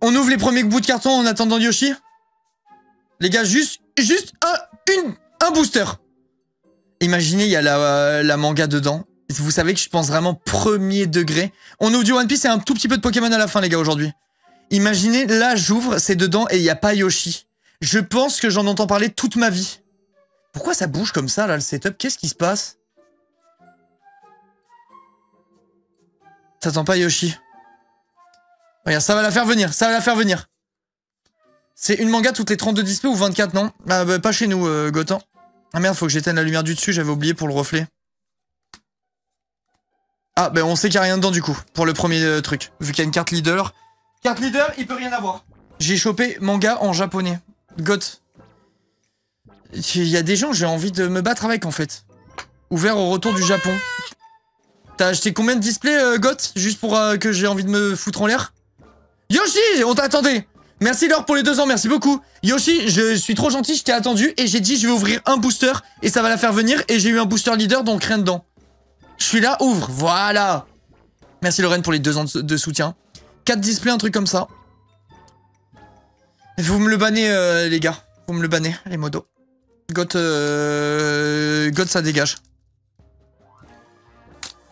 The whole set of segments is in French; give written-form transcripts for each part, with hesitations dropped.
On ouvre les premiers bouts de carton en attendant Yoshi. Les gars, juste un booster. Imaginez, il y a la manga dedans. Vous savez que je pense vraiment premier degré. On ouvre du One Piece et un tout petit peu de Pokémon à la fin, les gars, aujourd'hui. Imaginez, là, j'ouvre, c'est dedans et il n'y a pas Yoshi. Je pense que j'en entends parler toute ma vie. Pourquoi ça bouge comme ça, là, le setup? Qu'est-ce qui se passe? T'attends pas Yoshi. Regarde, ça va la faire venir, ça va la faire venir. C'est une manga toutes les 32 displays ou 24, non? Ah, bah, pas chez nous, Gotham. Ah merde, faut que j'éteigne la lumière du dessus, j'avais oublié pour le reflet. Ah, ben on sait qu'il n'y a rien dedans du coup, pour le premier truc. Vu qu'il y a une carte leader. Carte leader, il peut rien avoir. J'ai chopé manga en japonais. Goth. Il y a des gens, j'ai envie de me battre avec en fait. Ouvert au retour du Japon. T'as acheté combien de displays, Goth? Juste pour que j'ai envie de me foutre en l'air? Yoshi, on t'attendait. Merci Laure pour les 2 ans, merci beaucoup. Yoshi, je suis trop gentil, je t'ai attendu et j'ai dit je vais ouvrir un booster et ça va la faire venir et j'ai eu un booster leader donc rien dedans. Je suis là, ouvre, voilà. Merci Lorraine pour les 2 ans de soutien. 4 displays, un truc comme ça. Vous me le bannez les gars, vous me le bannez les modos. Goth ça dégage.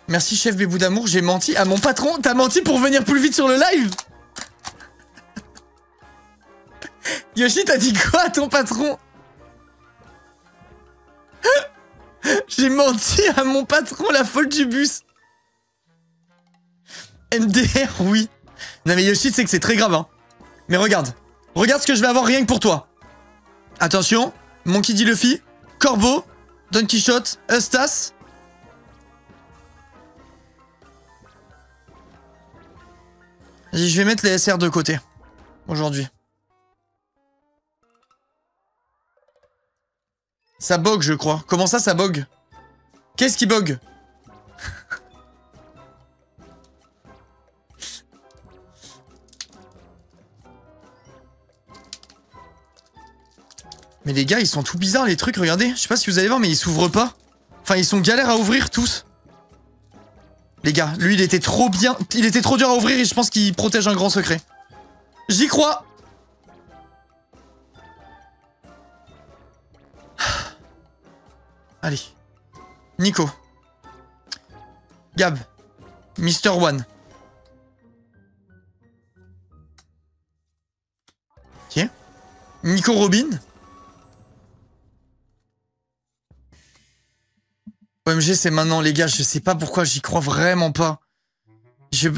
Merci chef Bébou d'amour, j'ai menti à mon patron. T'as menti pour venir plus vite sur le live? Yoshi, t'as dit quoi à ton patron? J'ai menti à mon patron, la folle du bus. MDR, oui. Non mais Yoshi, c'est que c'est très grave, hein. Mais regarde. Regarde ce que je vais avoir rien que pour toi. Attention. Monkey D. Luffy. Corbeau. Don Quichotte. Eustace. Vas-y, je vais mettre les SR de côté. Aujourd'hui. Ça bug, je crois. Comment ça, ça bug? Qu'est-ce qui bug? Mais les gars, ils sont tout bizarres, les trucs, regardez. Je sais pas si vous allez voir, mais ils s'ouvrent pas. Enfin, ils sont galères à ouvrir, tous. Les gars, lui, il était trop bien. Il était trop dur à ouvrir et je pense qu'il protège un grand secret. J'y crois. Allez. Nico. Gab. Mr. One. Ok. Nico Robin. OMG, c'est maintenant, les gars. Je sais pas pourquoi, j'y crois vraiment pas. Je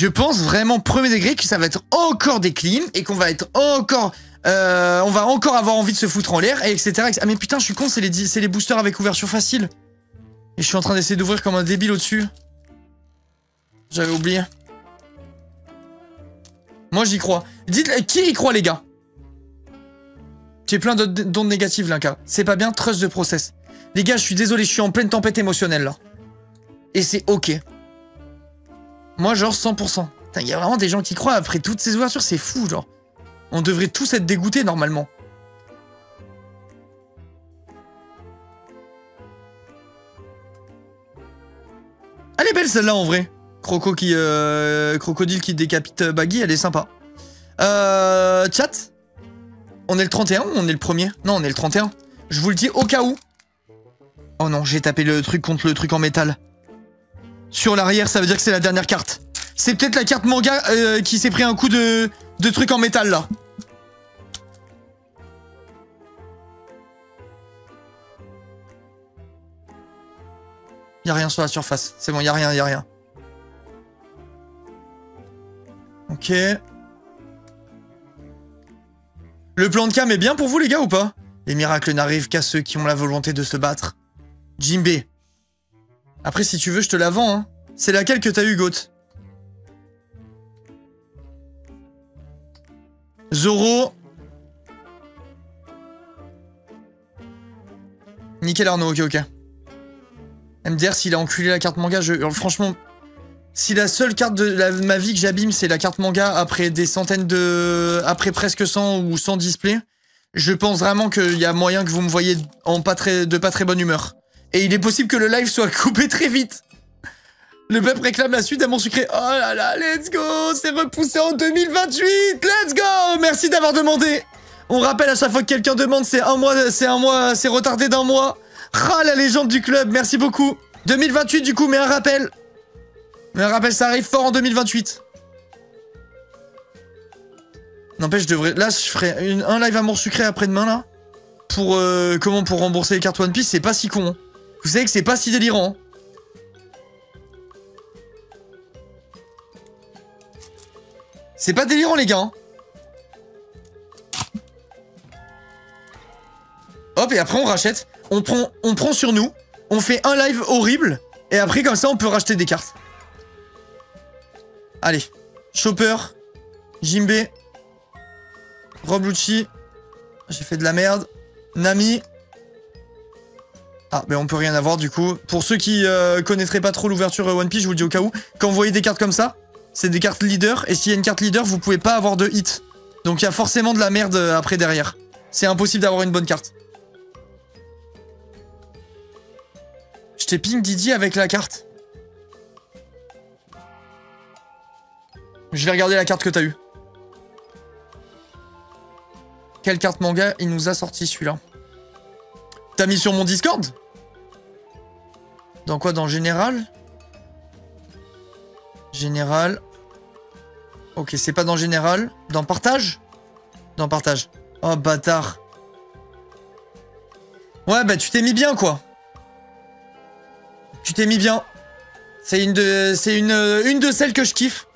pense vraiment premier degré que ça va être encore des clims et qu'on va être encore... on va encore avoir envie de se foutre en l'air, et etc. Ah mais putain, je suis con, c'est les boosters avec ouverture facile. Et je suis en train d'essayer d'ouvrir comme un débile au-dessus. J'avais oublié. Moi, j'y crois. Dites, qui y croit, les gars? J'ai plein d'ondes négatives, Linka. C'est pas bien, trust de process. Les gars, je suis désolé, je suis en pleine tempête émotionnelle, là. Et c'est ok. Moi, genre 100%. Il y a vraiment des gens qui croient après toutes ces ouvertures, c'est fou, genre. On devrait tous être dégoûtés, normalement. Elle est belle, celle-là, en vrai. Crocodile qui décapite Baggy, elle est sympa. Chat. On est le 31 ou on est le 1er? Non, on est le 31. Je vous le dis au cas où. Oh non, j'ai tapé le truc contre le truc en métal. Sur l'arrière, ça veut dire que c'est la dernière carte. C'est peut-être la carte manga qui s'est pris un coup de truc en métal, là. Y'a rien sur la surface. C'est bon, y'a rien, y'a rien. Ok. Le plan de cam est bien pour vous, les gars, ou pas? Les miracles n'arrivent qu'à ceux qui ont la volonté de se battre. Jimbe. Après, si tu veux, je te la vends, hein. C'est laquelle que t'as eu, Goth? Zoro. Nickel Arnaud, ok, ok. MDR, s'il a enculé la carte manga, franchement... Si la seule carte de ma vie que j'abîme, c'est la carte manga après des centaines de... Après presque 100 ou 100 displays, je pense vraiment qu'il y a moyen que vous me voyez en de pas très bonne humeur. Et il est possible que le live soit coupé très vite. Le peuple réclame la suite d'Amour Sucré. Oh là là, let's go. C'est repoussé en 2028. Let's go. Merci d'avoir demandé. On rappelle à chaque fois que quelqu'un demande, c'est un mois, c'est retardé d'un mois. Ah, la légende du club, merci beaucoup. 2028 du coup, mais un rappel. Mais un rappel, ça arrive fort en 2028. N'empêche, je devrais... Là, je ferai un live Amour Sucré après-demain, là. Pour, pour rembourser les cartes One Piece, c'est pas si con. Hein. Vous savez que c'est pas si délirant. Hein. C'est pas délirant, les gars. Hein. Hop, et après, on rachète. On prend sur nous. On fait un live horrible. Et après, comme ça, on peut racheter des cartes. Allez. Chopper. Jinbei. Rob Lucci. J'ai fait de la merde. Nami. Ah, ben on peut rien avoir du coup. Pour ceux qui connaîtraient pas trop l'ouverture One Piece, je vous le dis au cas où. Quand vous voyez des cartes comme ça, c'est des cartes leader. Et s'il y a une carte leader, vous pouvez pas avoir de hit. Donc il y a forcément de la merde après derrière. C'est impossible d'avoir une bonne carte. Je t'ai ping Didi avec la carte. Je vais regarder la carte que t'as eue. Quelle carte manga il nous a sorti celui-là? T'as mis sur mon Discord? Dans quoi? Dans Général? Général. Ok, c'est pas dans Général. Dans Partage? Dans Partage. Oh, bâtard. Ouais, bah tu t'es mis bien, quoi. Tu t'es mis bien. C'est une de celles que je kiffe.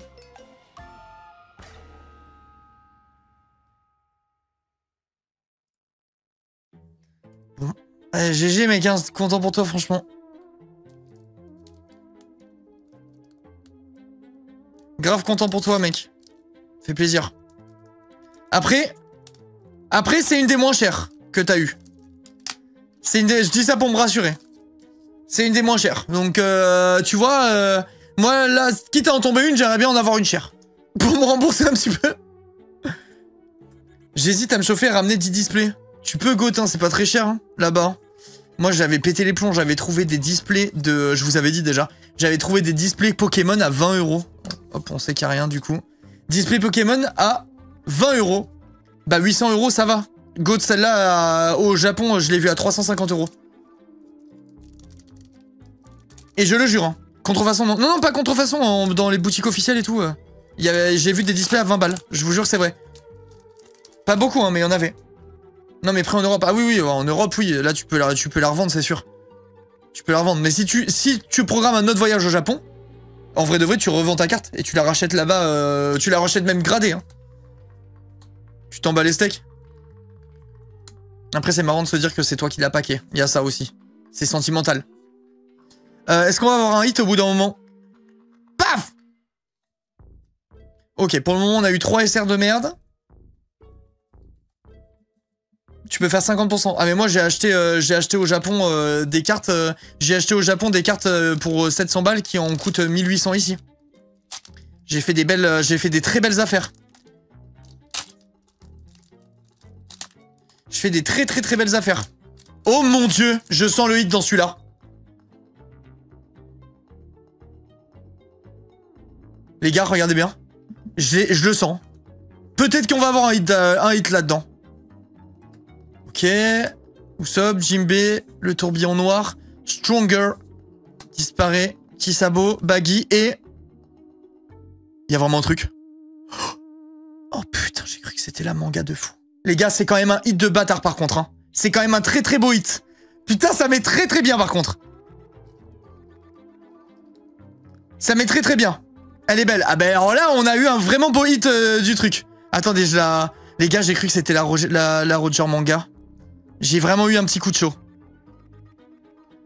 Bon. Allez, GG, mec, hein, content pour toi, franchement. Grave content pour toi, mec. Fait plaisir. Après, c'est une des moins chères que t'as eu. C'est une des... Je dis ça pour me rassurer. C'est une des moins chères. Donc, tu vois, moi, là, quitte à en tomber une, j'aimerais bien en avoir une chère. Pour me rembourser un petit peu. J'hésite à me chauffer et ramener 10 displays. Tu peux, Gotin, c'est pas très cher, hein, là-bas. Moi, j'avais pété les plombs, j'avais trouvé des displays de... Je vous avais dit déjà. J'avais trouvé des displays Pokémon à 20 €. Hop, on sait qu'il n'y a rien, du coup. Display Pokémon à 20 €. Bah, 800 €, ça va. Goat, celle-là, au Japon, je l'ai vu à 350 €. Et je le jure, hein. Contrefaçon, non. Non, pas contrefaçon, dans les boutiques officielles et tout. J'ai vu des displays à 20 balles. Je vous jure que c'est vrai. Pas beaucoup, hein, mais il y en avait. Non, mais prêt en Europe. Ah oui, oui, en Europe, oui. Là, tu peux la revendre, c'est sûr. Tu peux la revendre. Mais si tu programmes un autre voyage au Japon, en vrai de vrai, tu revends ta carte et tu la rachètes là-bas. Tu la rachètes même gradée, hein. Tu t'en bats les steaks. Après, c'est marrant de se dire que c'est toi qui l'as paqué. Il y a ça aussi. C'est sentimental. Est-ce qu'on va avoir un hit au bout d'un moment? Paf! Ok, pour le moment, on a eu 3 SR de merde. Tu peux faire 50%. Ah mais moi j'ai acheté au Japon des cartes. J'ai acheté au Japon des cartes pour 700 balles qui en coûtent 1800 ici. J'ai fait des très belles affaires. Je fais des très belles affaires. Oh mon dieu, je sens le hit dans celui-là. Les gars, regardez bien. Je le sens. Peut-être qu'on va avoir un hit là-dedans. Ok. Usopp, Jinbei, le tourbillon noir, Stronger, disparaît, petit sabot, Baggy et... Il y a vraiment un truc. Oh putain, j'ai cru que c'était la manga de fou. Les gars, c'est quand même un hit de bâtard par contre. Hein. C'est quand même un très beau hit. Putain, ça met très bien par contre. Ça met très bien. Elle est belle. Ah ben alors là, on a eu un vraiment beau hit du truc. Attendez, les gars, j'ai cru que c'était la Roger manga. J'ai vraiment eu un petit coup de chaud.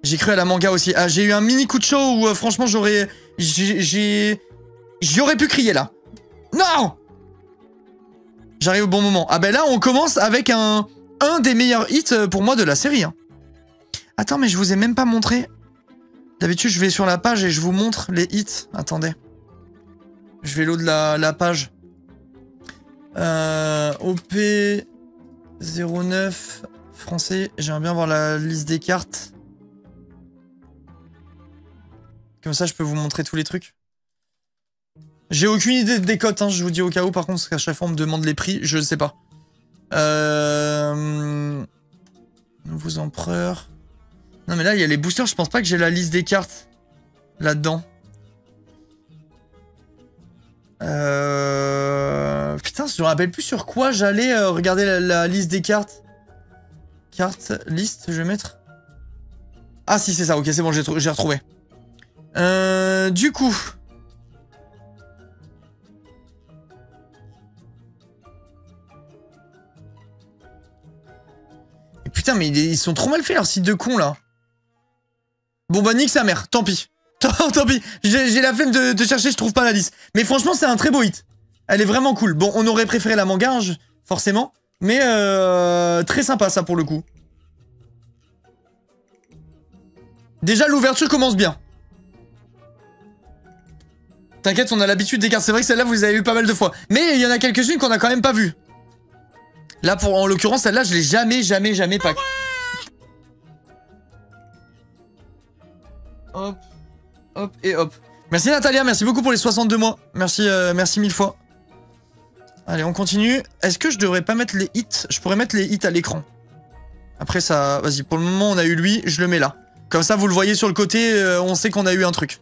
J'ai cru à la manga aussi. Ah, j'ai eu un mini coup de chaud où franchement j'aurais pu crier là. Non! J'arrive au bon moment. Ah ben là, on commence avec un des meilleurs hits pour moi de la série. Hein. Attends, mais je vous ai même pas montré. D'habitude, je vais sur la page et je vous montre les hits. Attendez. Je vais l'eau de la page. OP 09 français. J'aimerais bien voir la liste des cartes. Comme ça, je peux vous montrer tous les trucs. J'ai aucune idée des cotes, hein, je vous dis au cas où, par contre, parce qu'à chaque fois on me demande les prix, je ne sais pas. Nouveaux empereurs... Non mais là, il y a les boosters, je pense pas que j'ai la liste des cartes là-dedans. Putain, je me rappelle plus sur quoi j'allais regarder la liste des cartes. Carte, liste, je vais mettre... Ah si, c'est ça, ok, c'est bon, j'ai retrouvé. Du coup... Et putain, mais ils sont trop mal faits, leur site de con, là. Bon bah, nique sa mère, tant pis. Tant pis, j'ai la flemme de chercher, je trouve pas la liste. Mais franchement, c'est un très beau hit. Elle est vraiment cool. Bon, on aurait préféré la manga, hein, forcément. Mais très sympa, ça, pour le coup. Déjà, l'ouverture commence bien. T'inquiète, on a l'habitude des cartes. C'est vrai que celle-là, vous les avez eu pas mal de fois. Mais il y en a quelques-unes qu'on a quand même pas vues. Là, en l'occurrence, celle-là, je l'ai jamais pack. Hop, hop et hop. Merci Natalia, merci beaucoup pour les 62 mois. Merci, merci 1000 fois. Allez, on continue. Est-ce que je devrais pas mettre les hits? Je pourrais mettre les hits à l'écran. Après ça, vas-y, pour le moment, on a eu lui, je le mets là. Comme ça, vous le voyez sur le côté, on sait qu'on a eu un truc.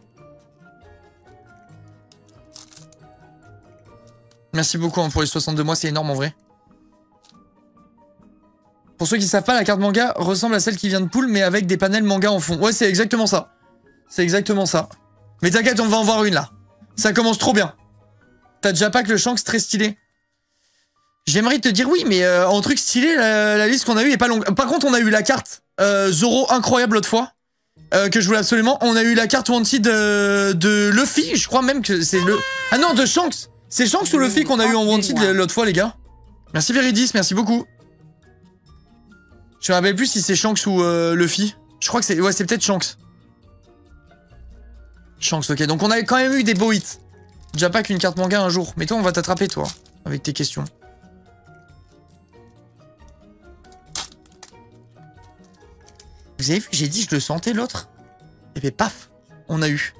Merci beaucoup hein, pour les 62 mois, c'est énorme en vrai. Pour ceux qui savent pas, la carte manga ressemble à celle qui vient de Pool, mais avec des panels manga en fond. Ouais, c'est exactement ça. C'est exactement ça. Mais t'inquiète, on va en voir une là. Ça commence trop bien. T'as déjà pas que le Shanks très stylé. J'aimerais te dire oui, mais en truc stylé, la liste qu'on a eue est pas longue. Par contre, on a eu la carte Zoro incroyable l'autre fois. Que je voulais absolument. On a eu la carte Wanted de Luffy. Je crois même que c'est le... Ah non, de Shanks. C'est Shanks ou Luffy qu'on a eu en Wanted l'autre fois, les gars. Merci Veridis, merci beaucoup. Je me rappelle plus si c'est Shanks ou Luffy. Je crois que c'est... Ouais, c'est peut-être Shanks. Shanks, ok. Donc on a quand même eu des beaux hits. Déjà pas qu'une carte manga un jour. Mais toi, on va t'attraper, toi. Avec tes questions. Vous avez vu, j'ai dit, je le sentais, l'autre. Et puis paf, on a eu.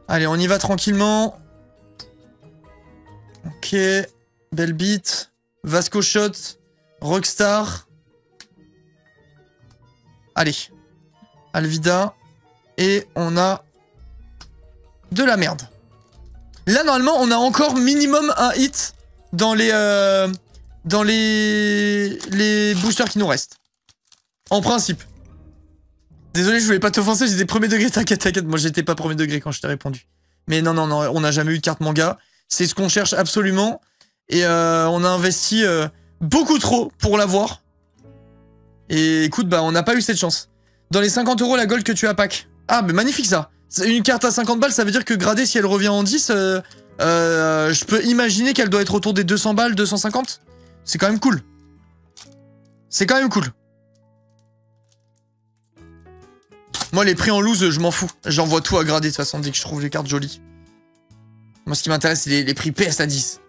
Allez, on y va tranquillement. Ok. Belle beat. Vasco Shot. Rockstar. Allez. Alvida. Et on a... de la merde. Là, normalement, on a encore minimum un hit dans les... les boosters qui nous restent. En principe. Désolé, je voulais pas t'offenser, j'étais premier degré, t'inquiète. Moi, j'étais pas premier degré quand je t'ai répondu. Mais non, on n'a jamais eu de carte manga. C'est ce qu'on cherche absolument. Et on a investi beaucoup trop pour l'avoir. Et écoute, bah, on n'a pas eu cette chance. Dans les 50 € la gold que tu as pack. Ah, mais magnifique ça. Une carte à 50 balles, ça veut dire que gradée, si elle revient en 10, je peux imaginer qu'elle doit être autour des 200 balles, 250. C'est quand même cool. C'est quand même cool. Moi, les prix en loose, je m'en fous. J'envoie tout à grader de toute façon dès que je trouve les cartes jolies. Moi, ce qui m'intéresse, c'est les prix PS à 10.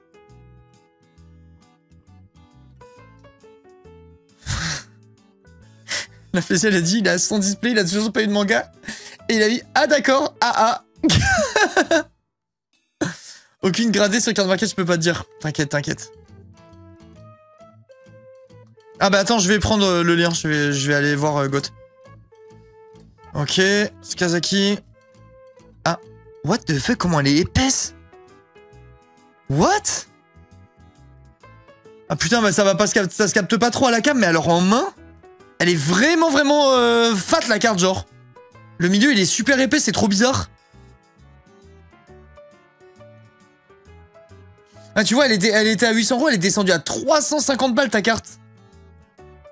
La faciale a dit, il a son display, il a toujours pas eu de manga. Et il a dit, ah d'accord, ah. Aucune gradée sur carte market, je peux pas te dire. T'inquiète. Ah bah attends, je vais prendre le lien, je vais aller voir Goth. Ok, Tsukazaki. Ah, what the fuck, comment elle est épaisse? What? Ah putain, bah ça va pas ça se capte pas trop à la cam, mais alors en main, elle est vraiment fat la carte, genre. Le milieu, il est super épais, c'est trop bizarre. Ah, tu vois, elle était à 800 €, elle est descendue à 350 balles ta carte.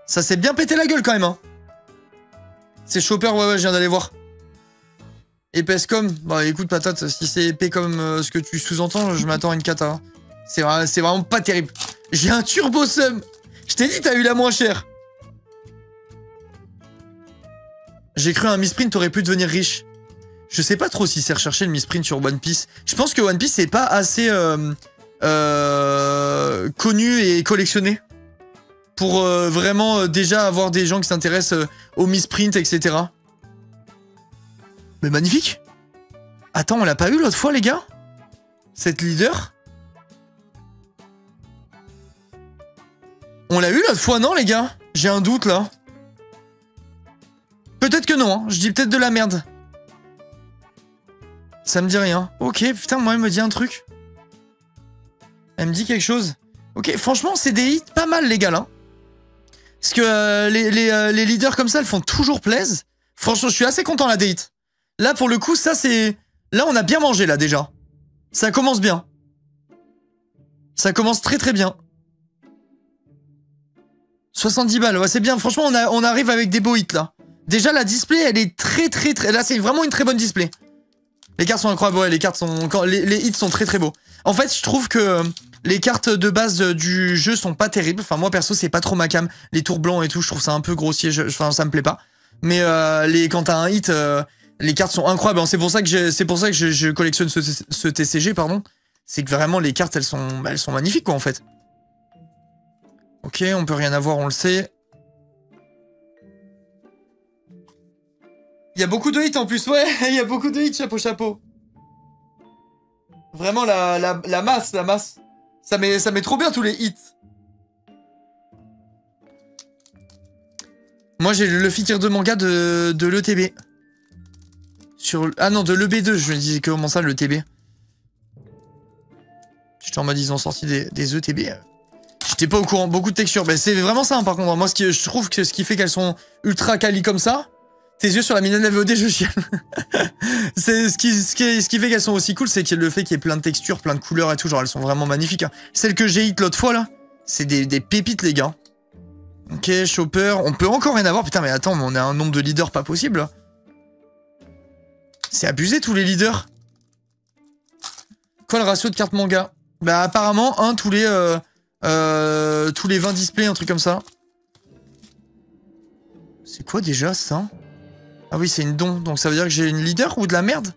Ça s'est bien pété la gueule quand même, hein. C'est Chopper, ouais, je viens d'aller voir. Épaisse comme... Bah écoute, patate, si c'est épais comme ce que tu sous-entends, je m'attends à une cata. Hein. C'est vraiment pas terrible. J'ai un turbo sum. Je t'ai dit, t'as eu la moins chère. J'ai cru un misprint aurait pu devenir riche. Je sais pas trop si c'est recherché le misprint sur One Piece. Je pense que One Piece c'est pas assez connu et collectionné pour vraiment déjà avoir des gens qui s'intéressent au misprint, etc. Mais magnifique. Attends, on l'a pas eu l'autre fois, les gars? Cette leader? On l'a eu l'autre fois, non, les gars? J'ai un doute, là. Peut-être que non, hein. Je dis peut-être de la merde. Ça me dit rien. Ok, putain, moi, elle me dit un truc. Elle me dit quelque chose. Ok, franchement, c'est des hits pas mal, les gars, là. Parce que les leaders comme ça, elles font toujours plaisir. Franchement, je suis assez content, là, des hits. Là, pour le coup, ça, c'est... Là, on a bien mangé, là, déjà. Ça commence bien. Ça commence très, très bien. 70 balles, ouais, c'est bien. Franchement, on arrive avec des beaux hits, là. Déjà, la display, elle est très, très, très... Là, c'est vraiment une très bonne display. Les cartes sont incroyables, ouais, les cartes sont... Les hits sont très, très beaux. En fait, je trouve que les cartes de base du jeu sont pas terribles. Enfin, moi, perso, c'est pas trop ma cam. Les tours blancs et tout, je trouve ça un peu grossier. Enfin, ça me plaît pas. Mais quand t'as un hit, les cartes sont incroyables. C'est pour ça que je collectionne ce TCG, pardon. C'est que vraiment, les cartes, elles sont magnifiques, quoi, en fait. Ok, on peut rien avoir, on le sait. Il y a beaucoup de hits en plus, ouais, il y a beaucoup de hits, chapeau. Vraiment, la masse. Ça met trop bien tous les hits. Moi, j'ai le Luffy tire de manga de l'ETB. Ah non, de l'EB2, je me disais comment ça, l'ETB. J'étais en mode, ils ont sorti des ETB. J'étais pas au courant, beaucoup de textures. Ben, c'est vraiment ça, hein, par contre. Moi, je trouve que ce qui fait qu'elles sont ultra quali comme ça, tes yeux sur la mine de la VOD, je chiale. Ce qui fait qu'elles sont aussi cool, c'est le fait qu'il y ait plein de textures, plein de couleurs et tout. Genre, elles sont vraiment magnifiques. Hein. Celles que j'ai hit l'autre fois, là, c'est des pépites, les gars. Ok, Chopper. On peut encore rien avoir. Putain, mais attends, mais on a un nombre de leaders pas possible, là. C'est abusé, tous les leaders. Quoi, le ratio de cartes manga? Bah, apparemment, tous les 20 displays, un truc comme ça. C'est quoi déjà ça? Ah oui, c'est une don. Donc ça veut dire que j'ai une leader ou de la merde?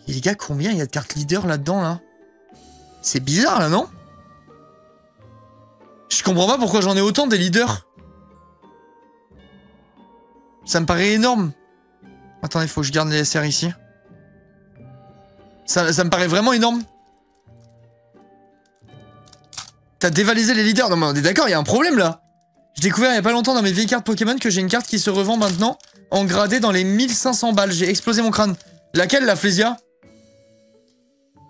Et les gars, combien il y a de cartes leader là-dedans, là? C'est bizarre, là, non? Je comprends pas pourquoi j'en ai autant des leaders. Ça me paraît énorme. Attendez, faut que je garde les SR ici. Ça me paraît vraiment énorme. T'as dévalisé les leaders. Non mais on est d'accord, il y a un problème là. J'ai découvert il y a pas longtemps dans mes vieilles cartes Pokémon que j'ai une carte qui se revend maintenant en gradé dans les 1500 balles. J'ai explosé mon crâne. Laquelle, la Flésia?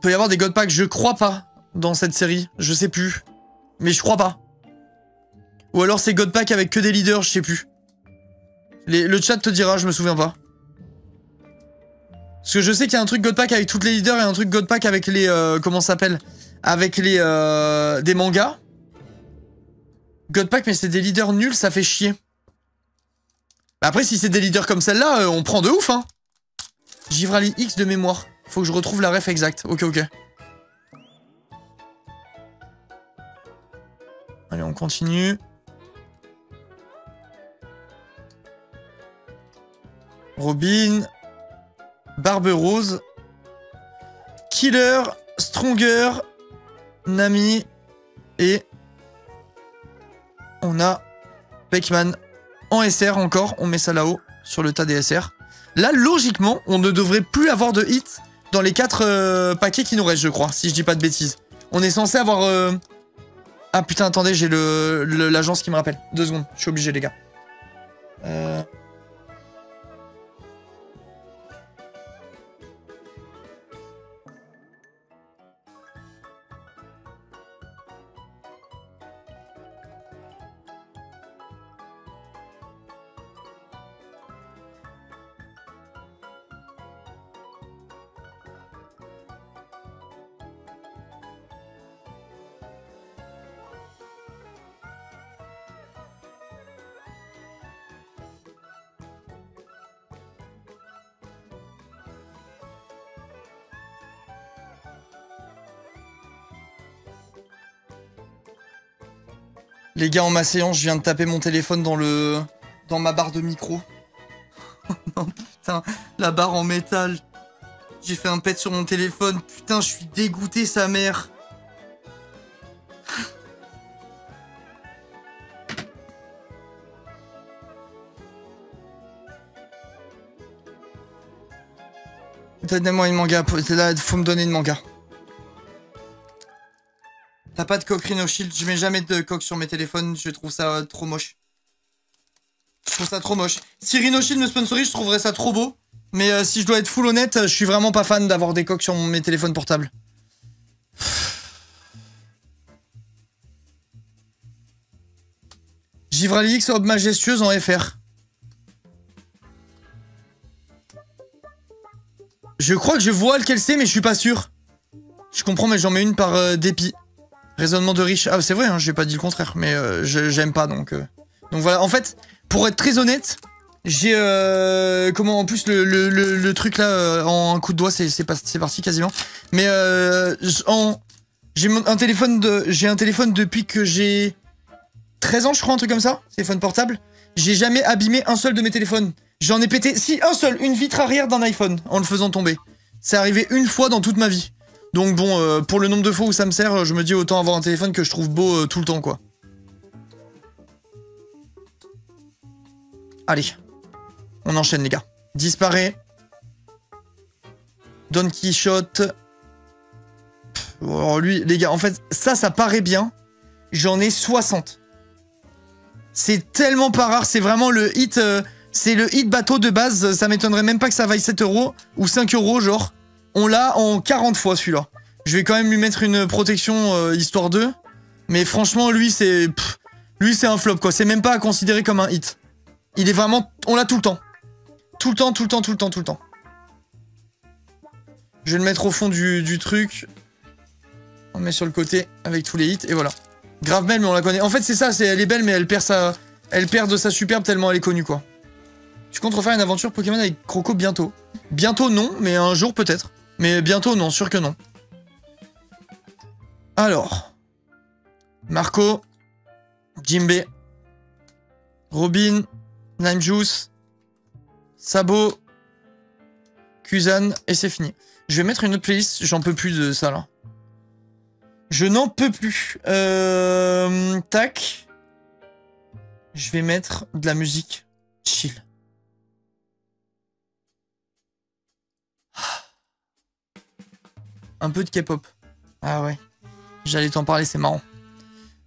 Peut y avoir des God Packs, je crois pas dans cette série. Je sais plus. Mais je crois pas. Ou alors c'est God Pack avec que des leaders, je sais plus. Le chat te dira, je me souviens pas. Parce que je sais qu'il y a un truc God Pack avec toutes les leaders et un truc God Pack avec les... comment ça s'appelle? Avec les... des mangas. God Pack, mais c'est des leaders nuls, ça fait chier. Après, si c'est des leaders comme celle-là, on prend de ouf, hein. Givrali X de mémoire. Faut que je retrouve la ref exacte. Ok. Allez, on continue. Robin... Barbe Rose, Killer, Stronger, Nami, et on a Pac-Man en SR encore, on met ça là-haut, sur le tas des SR. Là, logiquement, on ne devrait plus avoir de hits dans les 4 paquets qui nous restent, je crois, si je dis pas de bêtises. On est censé avoir... Ah putain, attendez, j'ai l'agence qui me rappelle. 2 secondes, je suis obligé, les gars. Les gars, en ma séance, je viens de taper mon téléphone dans ma barre de micro. Non, putain, la barre en métal. J'ai fait un pet sur mon téléphone. Putain, je suis dégoûté, sa mère. Donne-moi une manga. Là, faut me donner une manga. T'as pas de coque Rhino Shield. Je mets jamais de coque sur mes téléphones. Je trouve ça trop moche. Je trouve ça trop moche. Si Rhino Shield me sponsorise, je trouverais ça trop beau. Mais si je dois être full honnête, je suis vraiment pas fan d'avoir des coques sur mes téléphones portables. Givralix, Aube Majestueuse en FR. Je crois que je vois lequel c'est, mais je suis pas sûr. Je comprends, mais j'en mets une par dépit. Raisonnement de riche. Ah, c'est vrai, hein, j'ai pas dit le contraire, mais j'aime pas, donc... Donc voilà, en fait, pour être très honnête, j'ai... comment, en plus, le truc là, en un coup de doigt, c'est parti quasiment. Mais j'ai un téléphone depuis que j'ai 13 ans, je crois, un truc comme ça, téléphone portable. J'ai jamais abîmé un seul de mes téléphones. J'en ai pété, si, un seul, une vitre arrière d'un iPhone, en le faisant tomber. C'est arrivé une fois dans toute ma vie. Donc bon, pour le nombre de fois où ça me sert, je me dis autant avoir un téléphone que je trouve beau tout le temps, quoi. Allez. On enchaîne, les gars. Disparaît. Don Quichotte. Alors lui, les gars, en fait, ça paraît bien. J'en ai 60. C'est tellement pas rare, c'est vraiment le hit... c'est le hit bateau de base, ça m'étonnerait même pas que ça vaille 7 € ou 5 € genre. On l'a en 40 fois celui-là. Je vais quand même lui mettre une protection histoire d'eux. Mais franchement, lui c'est un flop quoi, c'est même pas à considérer comme un hit. Il est vraiment... On l'a tout le temps. Tout le temps, tout le temps, tout le temps, tout le temps. Je vais le mettre au fond du truc. On le met sur le côté avec tous les hits et voilà. Grave belle mais on la connaît. En fait c'est ça, elle est belle mais elle perd de sa superbe tellement elle est connue quoi. Tu comptes refaire une aventure Pokémon avec Croco bientôt? Bientôt non, mais un jour peut-être. Mais bientôt non, sûr que non. Alors. Marco. Jimbe. Robin. Lime Juice. Sabot. Kuzan. Et c'est fini. Je vais mettre une autre playlist, j'en peux plus de ça là. Je n'en peux plus. Tac. Je vais mettre de la musique chill. Un peu de K-pop. Ah ouais. J'allais t'en parler, c'est marrant.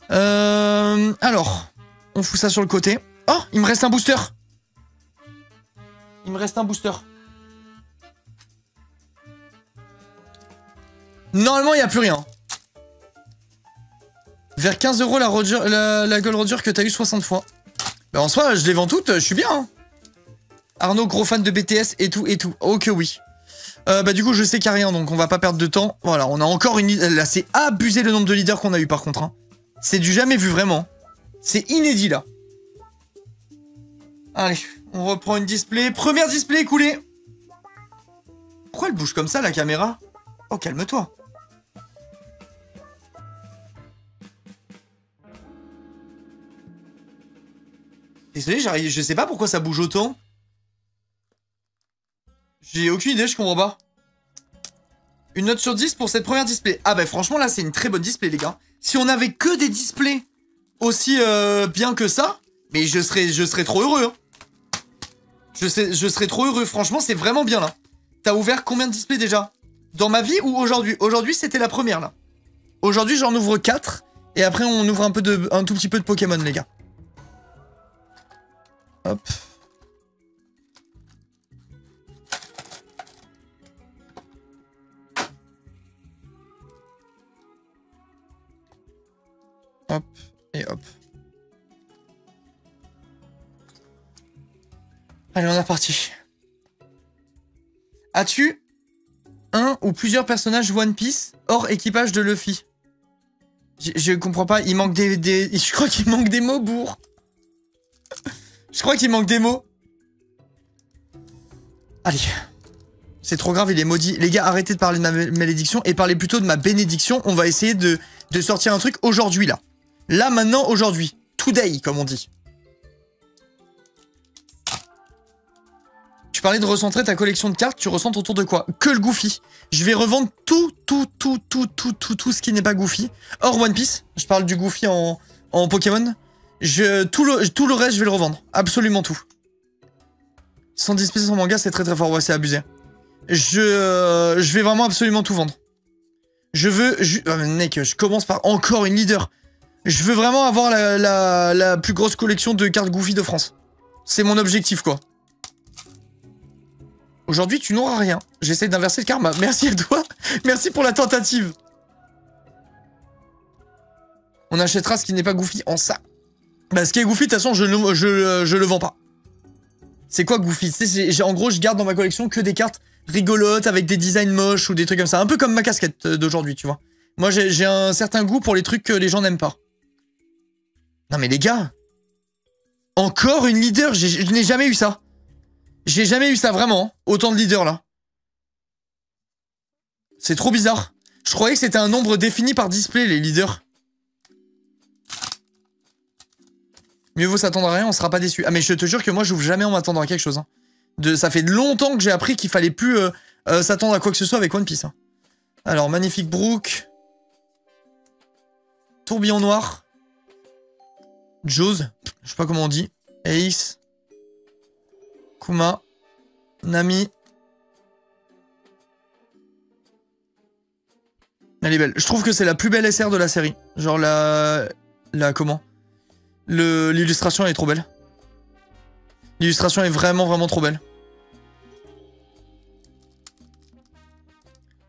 Alors. On fout ça sur le côté. Oh, il me reste un booster. Il me reste un booster. Normalement, il n'y a plus rien. Vers 15 € la Gold Roger que t'as eu 60 fois. Bah en soi, je les vends toutes, je suis bien. Hein. Arnaud, gros fan de BTS et tout, et tout. Oh que oui. Bah du coup, je sais qu'il n'y a rien, donc on va pas perdre de temps. Voilà, on a encore une... Là, c'est abusé le nombre de leaders qu'on a eu par contre. Hein. C'est du jamais vu, vraiment. C'est inédit, là. Allez, on reprend une display. Première display écoulée. Pourquoi elle bouge comme ça, la caméra? Oh, calme-toi. Désolé, je sais pas pourquoi ça bouge autant. J'ai aucune idée, je comprends pas. Une note sur 10 pour cette première display. Ah bah franchement là c'est une très bonne display les gars. Si on avait que des displays aussi bien que ça, mais je serais trop heureux. Hein. Je serais trop heureux, franchement c'est vraiment bien là. T'as ouvert combien de displays déjà? Dans ma vie ou aujourd'hui? Aujourd'hui c'était la première là. Aujourd'hui j'en ouvre 4 et après on ouvre un tout petit peu de Pokémon les gars. Hop. Hop et hop. Allez, on est reparti. As-tu un ou plusieurs personnages One Piece hors équipage de Luffy? Je comprends pas, il manque je crois qu'il manque des mots, bourre. Je crois qu'il manque des mots. Allez. C'est trop grave, il est maudit. Les gars, arrêtez de parler de ma malédiction et parlez plutôt de ma bénédiction. On va essayer de sortir un truc aujourd'hui, là. Là, maintenant, aujourd'hui. Today, comme on dit. Tu parlais de recentrer ta collection de cartes, tu recentres autour de quoi? Que le Goofy. Je vais revendre tout ce qui n'est pas Goofy. Hors One Piece, je parle du Goofy en Pokémon. Tout le reste, je vais le revendre. Absolument tout. 110 pièces en manga, c'est très très fort. Ouais, c'est abusé. je vais vraiment absolument tout vendre. Je veux... oh, mec, je commence par encore une leader. Je veux vraiment avoir la plus grosse collection de cartes Goofy de France. C'est mon objectif, quoi. Aujourd'hui, tu n'auras rien. J'essaie d'inverser le karma. Merci à toi. Merci pour la tentative. On achètera ce qui n'est pas Goofy en ça. Bah, ce qui est Goofy, de toute façon, je le vends pas. C'est quoi Goofy? En gros, je garde dans ma collection que des cartes rigolotes avec des designs moches ou des trucs comme ça. Un peu comme ma casquette d'aujourd'hui, tu vois. Moi, j'ai un certain goût pour les trucs que les gens n'aiment pas. Non mais les gars, encore une leader, je n'ai jamais eu ça. J'ai jamais eu ça, vraiment. Autant de leaders, là. C'est trop bizarre. Je croyais que c'était un nombre défini par display, les leaders. Mieux vaut s'attendre à rien, on sera pas déçu. Ah mais je te jure que moi, j'ouvre jamais en m'attendant à quelque chose. Hein. Ça fait longtemps que j'ai appris qu'il fallait plus s'attendre à quoi que ce soit avec One Piece. Hein. Alors, Magnifique Brook. Tourbillon Noir. Jaws. Je sais pas comment on dit. Ace. Kuma. Nami. Elle est belle. Je trouve que c'est la plus belle SR de la série. Genre comment? L'illustration elle est trop belle. L'illustration est vraiment trop belle.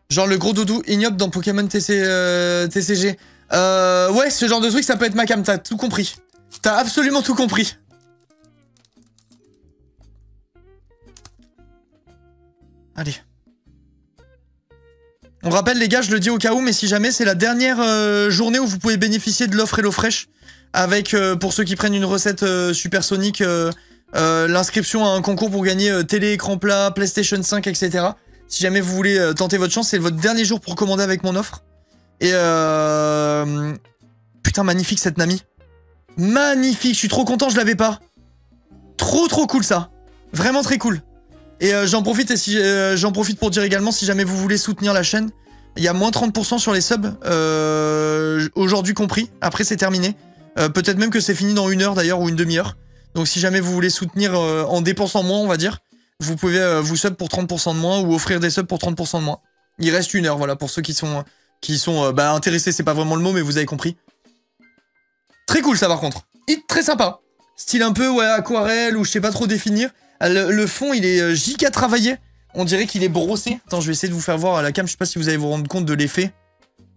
Genre le gros doudou ignoble dans Pokémon TCG. Ouais, ce genre de truc ça peut être ma cam, t'as tout compris. T'as absolument tout compris. Allez. On rappelle les gars, je le dis au cas où, mais si jamais c'est la dernière journée où vous pouvez bénéficier de l'offre HelloFresh avec, pour ceux qui prennent une recette supersonique, l'inscription à un concours pour gagner télé, écran plat, PlayStation 5, etc. Si jamais vous voulez tenter votre chance, c'est votre dernier jour pour commander avec mon offre. Et putain, magnifique cette Nami. Magnifique, je suis trop content, je l'avais pas. Trop cool ça. Vraiment très cool. Et j'en profite pour dire également, si jamais vous voulez soutenir la chaîne, il y a moins 30% sur les subs, aujourd'hui compris. Après c'est terminé. Peut-être même que c'est fini dans 1 heure d'ailleurs, ou une demi-heure. Donc si jamais vous voulez soutenir en dépensant moins, on va dire, vous pouvez vous sub pour 30% de moins, ou offrir des subs pour 30% de moins. Il reste 1 heure, voilà, pour ceux qui sont intéressés, c'est pas vraiment le mot, mais vous avez compris. Très cool ça par contre. Hit très sympa. Style un peu, ouais, aquarelle, ou je sais pas trop définir. Le fond, il est giga travaillé. On dirait qu'il est brossé. Attends, je vais essayer de vous faire voir à la cam. Je sais pas si vous allez vous rendre compte de l'effet.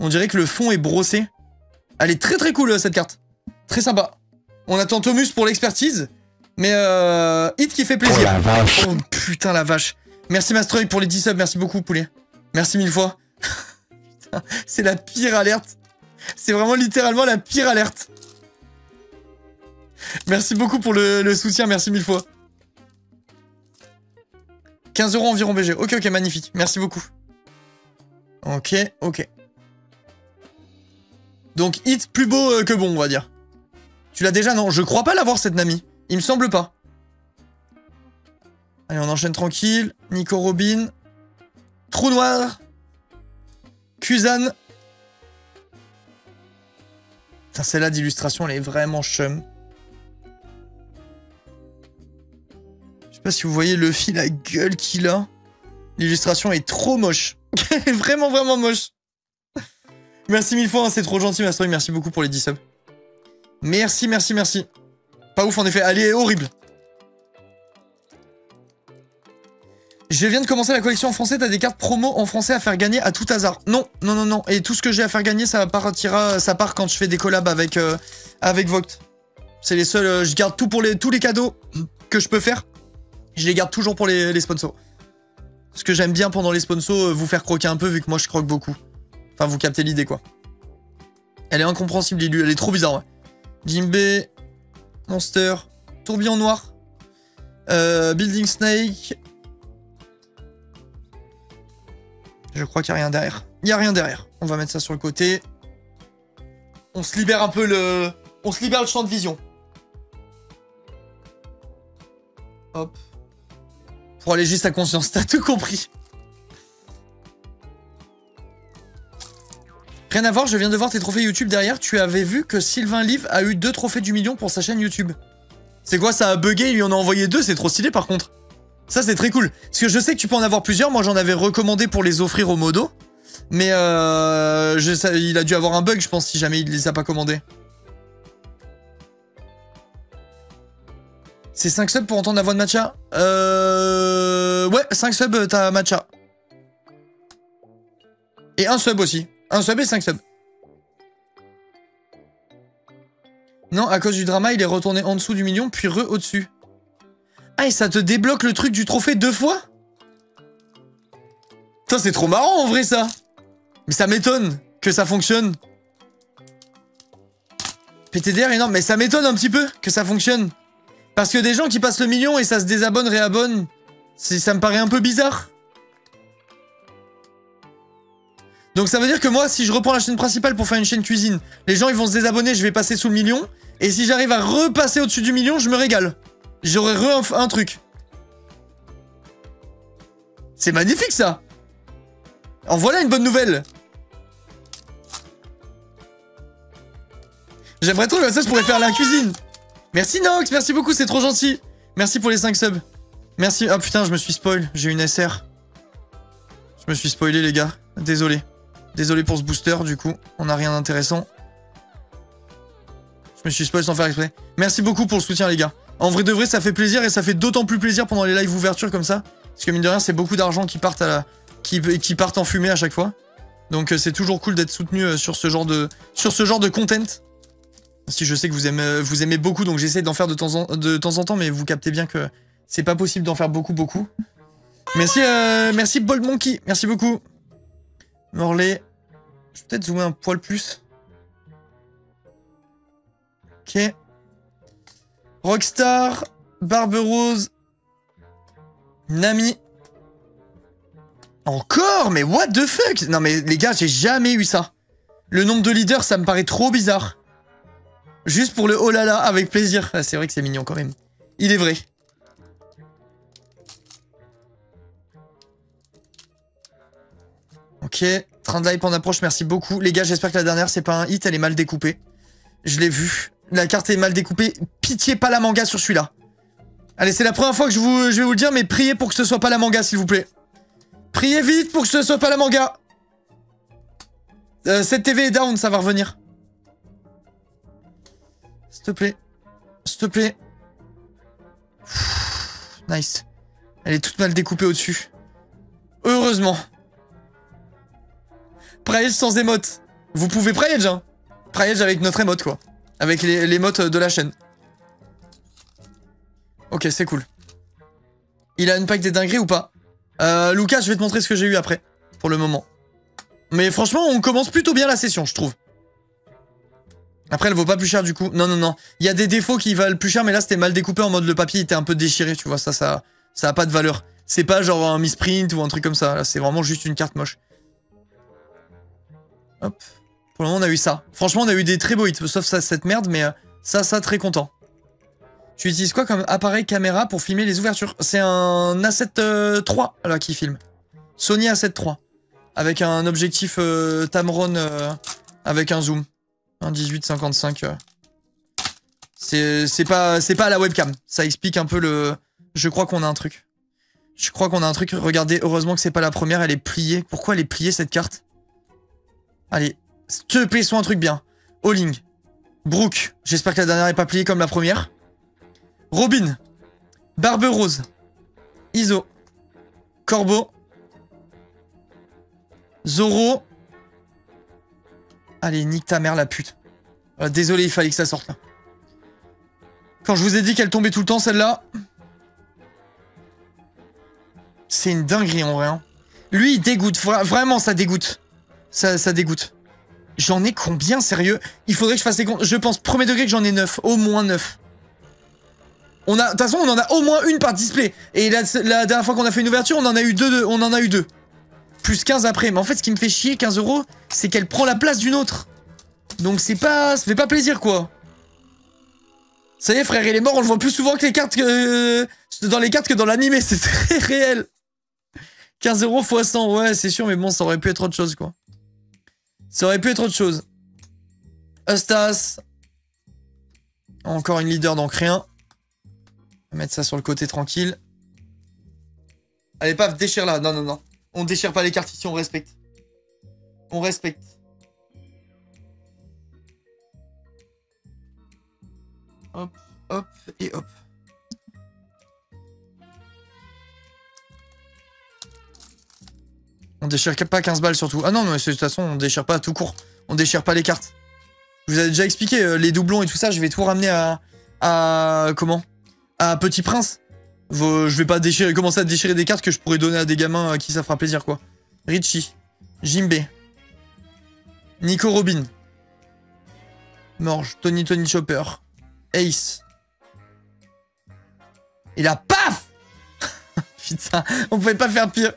On dirait que le fond est brossé. Elle est très cool, cette carte. Très sympa. On attend Thomas pour l'expertise. Mais Hit qui fait plaisir. Oh la vache. Oh putain la vache. Merci Mastroy pour les 10 subs. Merci beaucoup, poulet. Merci 1000 fois. Putain, c'est la pire alerte. C'est vraiment littéralement la pire alerte. Merci beaucoup pour le soutien. Merci 1000 fois. 15 € environ BG. Ok, magnifique. Merci beaucoup. Ok. Donc, Hit plus beau que bon, on va dire. Tu l'as déjà? Non, je crois pas l'avoir, cette Nami. Il me semble pas. Allez, on enchaîne tranquille. Nico Robin. Trou Noir. Kuzan. Putain, celle-là d'illustration, elle est vraiment chum. Je sais pas si vous voyez Luffy, la gueule qu'il a. L'illustration est trop moche. Elle est vraiment moche. Merci 1000 fois, hein, c'est trop gentil, Mastory. Merci beaucoup pour les 10 subs. Merci. Pas ouf, en effet. Elle est horrible. Je viens de commencer la collection en français. T'as des cartes promo en français à faire gagner à tout hasard? Non. Et tout ce que j'ai à faire gagner, ça part quand je fais des collabs avec Vogt. C'est les seuls... je garde tout pour tous les cadeaux que je peux faire. Je les garde toujours pour les sponsors. Parce que j'aime bien pendant les sponsors vous faire croquer un peu vu que moi je croque beaucoup. Enfin vous captez l'idée quoi. Elle est incompréhensible Lilu, elle est trop bizarre ouais. Jimbe, Monster, Tourbillon Noir, Building Snake. Je crois qu'il n'y a rien derrière. Il n'y a rien derrière. On va mettre ça sur le côté. On se libère un peu On se libère le champ de vision. Hop. Pour alléger sa conscience, t'as tout compris. Rien à voir, je viens de voir tes trophées YouTube derrière. Tu avais vu que Sylvain Live a eu 2 trophées du million pour sa chaîne YouTube. C'est quoi, ça a bugué, il lui en a envoyé 2, c'est trop stylé par contre. Ça, c'est très cool. Parce que je sais que tu peux en avoir plusieurs. Moi, j'en avais recommandé pour les offrir au modo. Mais il a dû avoir un bug, je pense, si jamais il les a pas commandés. C'est 5 subs pour entendre la voix de Matcha? Ouais, 5 subs, t'as Matcha. Et un sub aussi. Un sub et 5 subs. Non, à cause du drama, il est retourné en dessous du million, puis au-dessus. Ah, et ça te débloque le truc du trophée 2 fois? Putain, c'est trop marrant en vrai, ça. Mais ça m'étonne que ça fonctionne. PTDR énorme, mais ça m'étonne un petit peu que ça fonctionne. Parce que des gens qui passent le million et ça se désabonne, réabonne, ça me paraît un peu bizarre. Donc ça veut dire que moi, si je reprends la chaîne principale pour faire une chaîne cuisine, les gens ils vont se désabonner, je vais passer sous le million. Et si j'arrive à repasser au-dessus du million, je me régale. J'aurai un truc. C'est magnifique ça. En voilà une bonne nouvelle. J'aimerais trop que ça, je pourrais faire la cuisine. Merci Nox, merci beaucoup, c'est trop gentil. Merci pour les 5 subs. Merci. Ah putain, je me suis spoil, j'ai une SR. Je me suis spoilé les gars, désolé. Désolé pour ce booster, du coup, on n'a rien d'intéressant. Je me suis spoil sans faire exprès. Merci beaucoup pour le soutien les gars. En vrai de vrai, ça fait plaisir et ça fait d'autant plus plaisir pendant les lives ouverture comme ça. Parce que mine de rien, c'est beaucoup d'argent qui partent qui partent en fumée à chaque fois. Donc c'est toujours cool d'être soutenu sur ce genre de content. Si je sais que vous aimez beaucoup, donc j'essaie d'en faire de temps en temps, mais vous captez bien que c'est pas possible d'en faire beaucoup. Merci, merci Bold Monkey, merci beaucoup. Morlaix, je vais peut-être zoomer un poil plus. Ok. Rockstar, Barbe Rose, Nami. Encore? Mais what the fuck? Non mais les gars, j'ai jamais eu ça. Le nombre de leaders, ça me paraît trop bizarre. Juste pour le oh là là, avec plaisir. Ah, c'est vrai que c'est mignon quand même. Il est vrai. Ok, train de hype en approche, merci beaucoup. Les gars, j'espère que la dernière, c'est pas un hit, elle est mal découpée. Je l'ai vu. La carte est mal découpée. Pitié, pas la manga sur celui-là. Allez, c'est la première fois que je vais vous le dire, mais priez pour que ce soit pas la manga, s'il vous plaît. Priez vite pour que ce soit pas la manga. Cette TV est down, ça va revenir. S'il te plaît. S'il te plaît. Nice. Elle est toute mal découpée au-dessus. Heureusement. Priage sans émote. Vous pouvez priage, hein. Priage avec notre émote, quoi. Avec les émotes de la chaîne. Ok, c'est cool. Il a une pack des dingueries ou pas? Lucas, je vais te montrer ce que j'ai eu après. Pour le moment. Mais franchement, on commence plutôt bien la session, je trouve. Après, elle vaut pas plus cher du coup. Non. Il y a des défauts qui valent plus cher, mais là, c'était mal découpé en mode le papier était un peu déchiré, tu vois. Ça a pas de valeur. C'est pas genre un misprint ou un truc comme ça. Là, c'est vraiment juste une carte moche. Hop. Pour le moment, on a eu ça. Franchement, on a eu des très beaux hits. Sauf ça, cette merde, mais ça, très content. Tu utilises quoi comme appareil caméra pour filmer les ouvertures? C'est un A7 III, là, qui filme. Sony A7 III. Avec un objectif Tamron avec un zoom. Un 18-55. C'est pas à la webcam. Ça explique un peu le... Je crois qu'on a un truc. Regardez, heureusement que c'est pas la première, elle est pliée. Pourquoi elle est pliée, cette carte? Allez, s'il te plaît, soit un truc bien. Alling. Brooke. J'espère que la dernière est pas pliée comme la première. Robin. Barbe Rose. Iso. Corbeau. Zoro. Allez, nique ta mère, la pute. Désolé, il fallait que ça sorte là. Quand je vous ai dit qu'elle tombait tout le temps, celle-là... C'est une dinguerie en vrai. Hein. Lui, il dégoûte. Vraiment, ça dégoûte. Ça dégoûte. J'en ai combien, sérieux? Il faudrait que je fasse les comptes. Je pense, premier degré, que j'en ai 9. Au moins 9. De toute façon, on en a au moins une par display. Et la dernière fois qu'on a fait une ouverture, on en a eu deux. Plus 15 après. Mais en fait, ce qui me fait chier, 15 €, c'est qu'elle prend la place d'une autre. Donc ça fait pas plaisir, quoi. Ça y est, frère, il est mort, on le voit plus souvent que les cartes dans les cartes que dans l'animé, c'est très réel. 15 € x 100, ouais, c'est sûr, mais bon, ça aurait pu être autre chose, quoi. Ça aurait pu être autre chose. Eustas. Encore une leader, donc rien. On va mettre ça sur le côté tranquille. Allez, paf, déchire là. Non, non, non. On déchire pas les cartes ici, on respecte. On respecte. Hop, hop et hop. On déchire pas 15 balles surtout. Ah non, mais de toute façon, on déchire pas tout court. On déchire pas les cartes. Je vous avais déjà expliqué, les doublons et tout ça, je vais tout ramener comment? À Petit Prince. Je vais pas commencer à déchirer des cartes que je pourrais donner à des gamins à qui ça fera plaisir, quoi. Richie. Jimbe. Nico Robin. Morge. Tony Chopper. Ace. Et là, paf. Putain, on pouvait pas faire pire.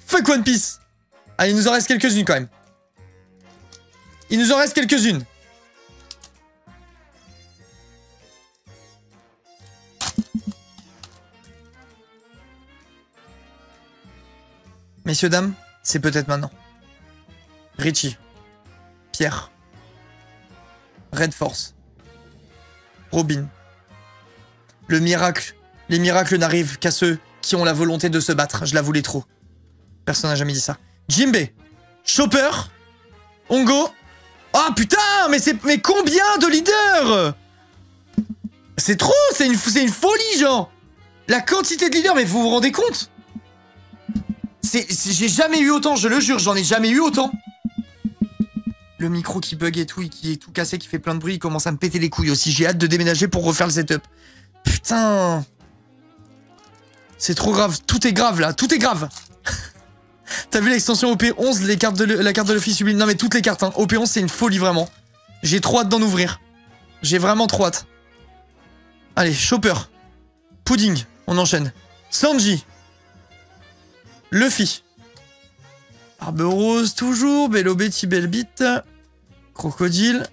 Fuck One Piece. Ah, il nous en reste quelques-unes quand même. Il nous en reste quelques-unes. Messieurs, dames, c'est peut-être maintenant. Richie. Pierre. Red Force. Robin. Le miracle. Les miracles n'arrivent qu'à ceux qui ont la volonté de se battre. Je la voulais trop. Personne n'a jamais dit ça. Jimbe. Chopper. Ongo. Oh putain, mais combien de leaders? C'est trop, c'est une folie, genre. La quantité de leaders, mais vous vous rendez compte? J'ai jamais eu autant, je le jure, j'en ai jamais eu autant. Le micro qui bug et tout, qui est tout cassé, qui fait plein de bruit, il commence à me péter les couilles aussi. J'ai hâte de déménager pour refaire le setup. Putain. C'est trop grave, tout est grave là, tout est grave. T'as vu l'extension OP11, la carte de l'office sublime? Non mais toutes les cartes, hein. OP11 c'est une folie vraiment. J'ai trop hâte d'en ouvrir. J'ai vraiment trop hâte. Allez, Chopper. Pudding, on enchaîne. Sanji. Luffy. Barbe Rose, toujours. Bello Betty Bellbit. Crocodile.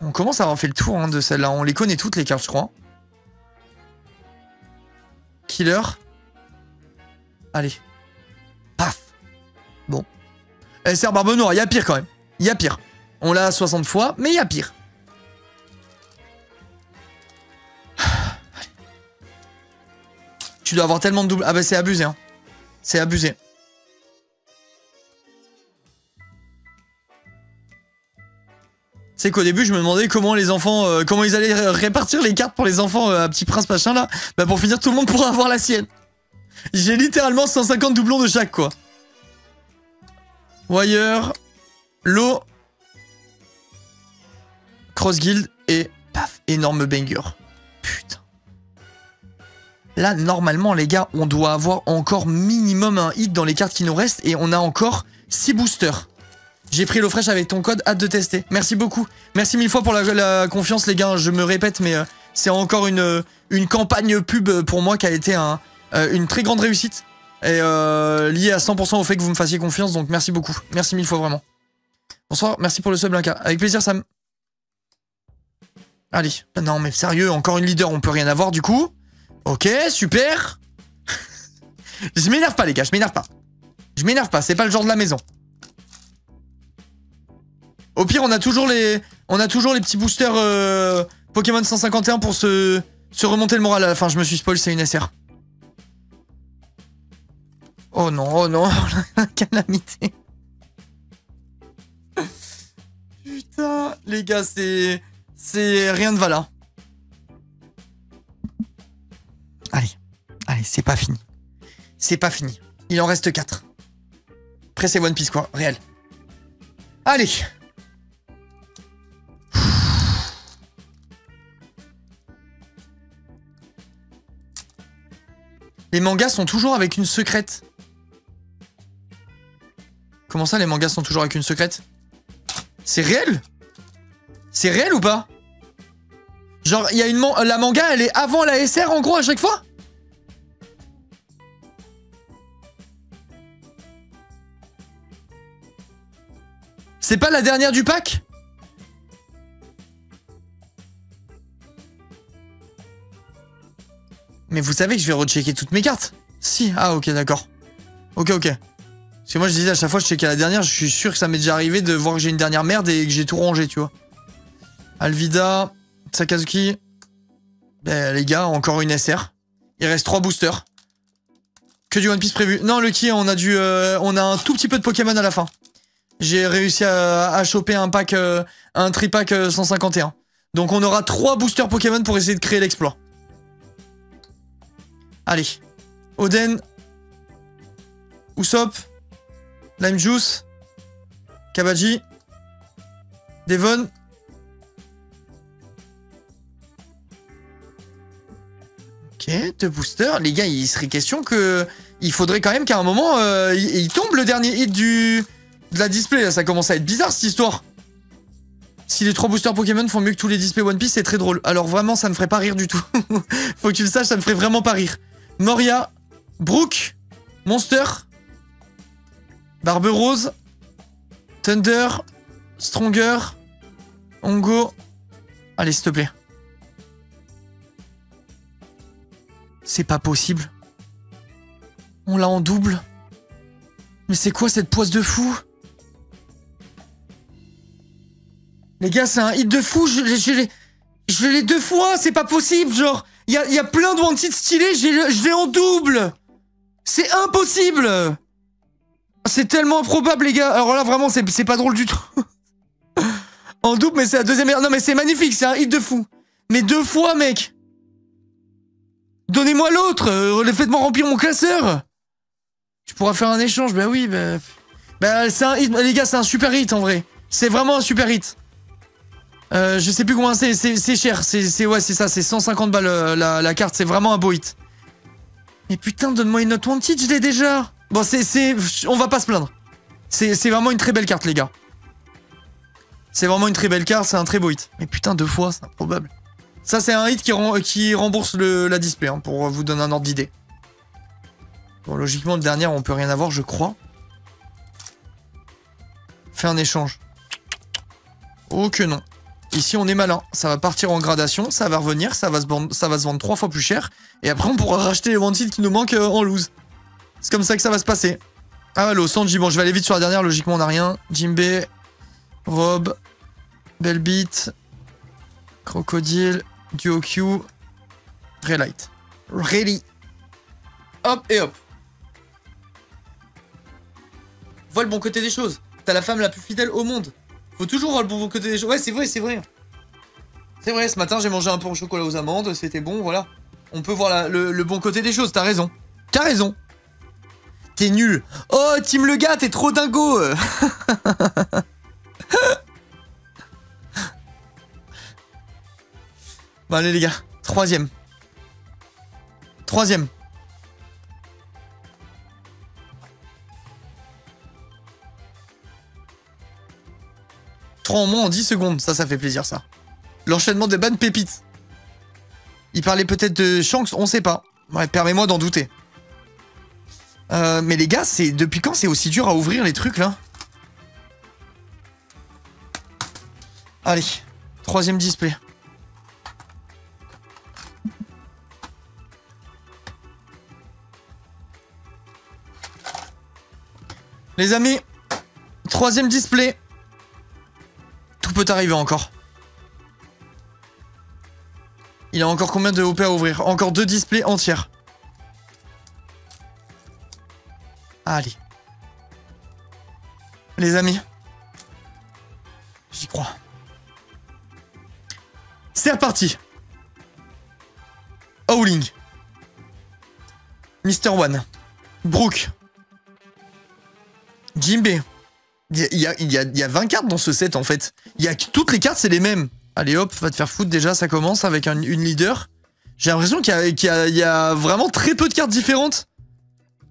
On commence à avoir fait le tour hein, de celle-là. On les connaît toutes les cartes, je crois. Killer. Allez. Paf. Bon. SR Barbe Noire, il y a pire quand même. Il y a pire. On l'a 60 fois, mais il y a pire. Tu dois avoir tellement de doubles. Ah bah c'est abusé, hein. C'est abusé. C'est qu'au début, je me demandais comment les enfants, comment ils allaient répartir les cartes pour les enfants à Petit Prince machin là. Bah pour finir, tout le monde pourra avoir la sienne. J'ai littéralement 150 doublons de chaque quoi. Wire, Low, Cross Guild et paf, énorme banger. Putain. Là, normalement, les gars, on doit avoir encore minimum un hit dans les cartes qui nous restent et on a encore 6 boosters. J'ai pris l'eau fraîche avec ton code, hâte de tester. Merci beaucoup. Merci mille fois pour la confiance, les gars. Je me répète, mais c'est encore une campagne pub pour moi qui a été une très grande réussite. Et liée à 100% au fait que vous me fassiez confiance. Donc merci beaucoup. Merci mille fois vraiment. Bonsoir, merci pour le sub, Blanca. Avec plaisir, Sam. Allez. Non, mais sérieux, encore une leader, on peut rien avoir du coup. Ok, super. Je m'énerve pas, les gars, je m'énerve pas. Je m'énerve pas, c'est pas le genre de la maison. Au pire, on a toujours les petits boosters Pokémon 151 pour se remonter le moral à la fin. Je me suis spoil, c'est une SR. Oh non, la calamité. Putain, les gars, c'est rien ne va là. Allez, c'est pas fini. C'est pas fini. Il en reste 4. Après, c'est One Piece, quoi, réel. Allez. Les mangas sont toujours avec une secrète. Comment ça, les mangas sont toujours avec une secrète? C'est réel? C'est réel ou pas? Genre, il y a la manga, elle est avant la SR en gros à chaque fois? C'est pas la dernière du pack? Mais vous savez que je vais rechecker toutes mes cartes. Si, ah ok, d'accord. Ok. Parce que moi je disais à chaque fois que je checkais la dernière, je suis sûr que ça m'est déjà arrivé de voir que j'ai une dernière merde et que j'ai tout rangé, tu vois. Alvida, Sakazuki. Ben, les gars, encore une SR. Il reste 3 boosters. Que du One Piece prévu. Non, Lucky, on a un tout petit peu de Pokémon à la fin. J'ai réussi à choper un pack, un tripack 151. Donc on aura 3 boosters Pokémon pour essayer de créer l'exploit. Allez. Oden. Usopp. Lime Juice. Kabaji. Devon. Ok, 2 boosters. Les gars, il serait question que... Il faudrait quand même qu'à un moment, il tombe le dernier hit de la display. Là, ça commence à être bizarre, cette histoire. Si les 3 boosters Pokémon font mieux que tous les displays One Piece, c'est très drôle. Alors vraiment, ça me ferait pas rire du tout. Faut que tu le saches, ça me ferait vraiment pas rire. Moria. Brook. Monster. Barbe Rose. Thunder. Stronger. Ongo. Allez, s'il te plaît. C'est pas possible. On l'a en double. Mais c'est quoi cette poisse de fou? Les gars, c'est un hit de fou. Je l'ai 2 fois. C'est pas possible. Genre, il y a plein de wanted stylés. Je l'ai en double. C'est impossible. C'est tellement improbable, les gars. Alors là, vraiment, c'est pas drôle du tout. En double, mais c'est la deuxième... Non, mais c'est magnifique. C'est un hit de fou. Mais 2 fois, mec. Donnez-moi l'autre. Faites-moi remplir mon classeur. Tu pourras faire un échange. Bah oui, bah c'est un hit. Les gars, c'est un super hit, en vrai. C'est vraiment un super hit. Je sais plus combien c'est cher. Ouais, c'est ça. C'est 150 balles la carte. C'est vraiment un beau hit. Mais putain, donne-moi une note wanted, je l'ai déjà. Bon, on va pas se plaindre. C'est vraiment une très belle carte, les gars. C'est vraiment une très belle carte. C'est un très beau hit. Mais putain, 2 fois, c'est improbable. Ça, c'est un hit qui rembourse la display, hein, pour vous donner un ordre d'idée. Bon, logiquement, le dernier, on peut rien avoir, je crois. Fais un échange. Oh que non. Ici, on est malin. Ça va partir en gradation, ça va revenir, ça va se vendre 3 fois plus cher. Et après, on pourra racheter les wanted qui nous manquent en loose. C'est comme ça que ça va se passer. Ah, allo, Sanji. Bon, je vais aller vite sur la dernière. Logiquement, on n'a rien. Jinbe. Rob. Bellbeat. Crocodile. Duo-Q. Relight. Really. Hop et hop. Vois le bon côté des choses. T'as la femme la plus fidèle au monde. Faut toujours voir le bon côté des choses. Ouais, c'est vrai, c'est vrai. C'est vrai, ce matin, j'ai mangé un peu au chocolat aux amandes. C'était bon, voilà. On peut voir le bon côté des choses. T'as raison. T'as raison. T'es nul. Oh, Team le gars, t'es trop dingo. Bon, allez, les gars. 3ème. 3ème. 3 en moins en 10 secondes. Ça fait plaisir, ça. L'enchaînement des bonnes pépites. Il parlait peut-être de Shanks, on sait pas. Ouais, permets-moi d'en douter. Mais les gars, depuis quand c'est aussi dur à ouvrir les trucs, là? Allez. 3ème display. Les amis, 3ème display. Tout peut arriver encore. Il a encore combien de OP à ouvrir? Encore 2 displays entières. Allez. Les amis. J'y crois. C'est reparti. Howling. Mr. One. Brook. Jinbe. Il y a 20 cartes dans ce set, en fait. Toutes les cartes, c'est les mêmes. Allez hop, va te faire foutre déjà, ça commence avec une leader. J'ai l'impression qu'il y a vraiment très peu de cartes différentes.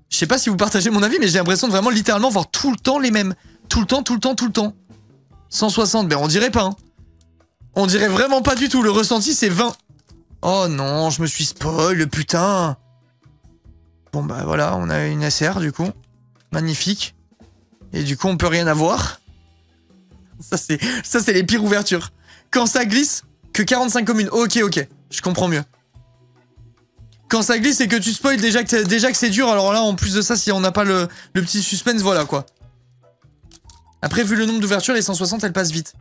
Je sais pas si vous partagez mon avis, mais j'ai l'impression de vraiment littéralement voir tout le temps les mêmes. Tout le temps, tout le temps, tout le temps. 160, ben on dirait pas, hein. On dirait vraiment pas du tout, le ressenti c'est 20. Oh non, je me suis spoil, putain. Bon bah voilà, on a une SR du coup. Magnifique. Et du coup on peut rien avoir. Ça c'est les pires ouvertures. Quand ça glisse, que 45 communes. Ok, je comprends mieux. Quand ça glisse et que tu spoil déjà que c'est dur, alors là en plus de ça, si on n'a pas le petit suspense, voilà quoi. Après, vu le nombre d'ouvertures, les 160 elles passent vite.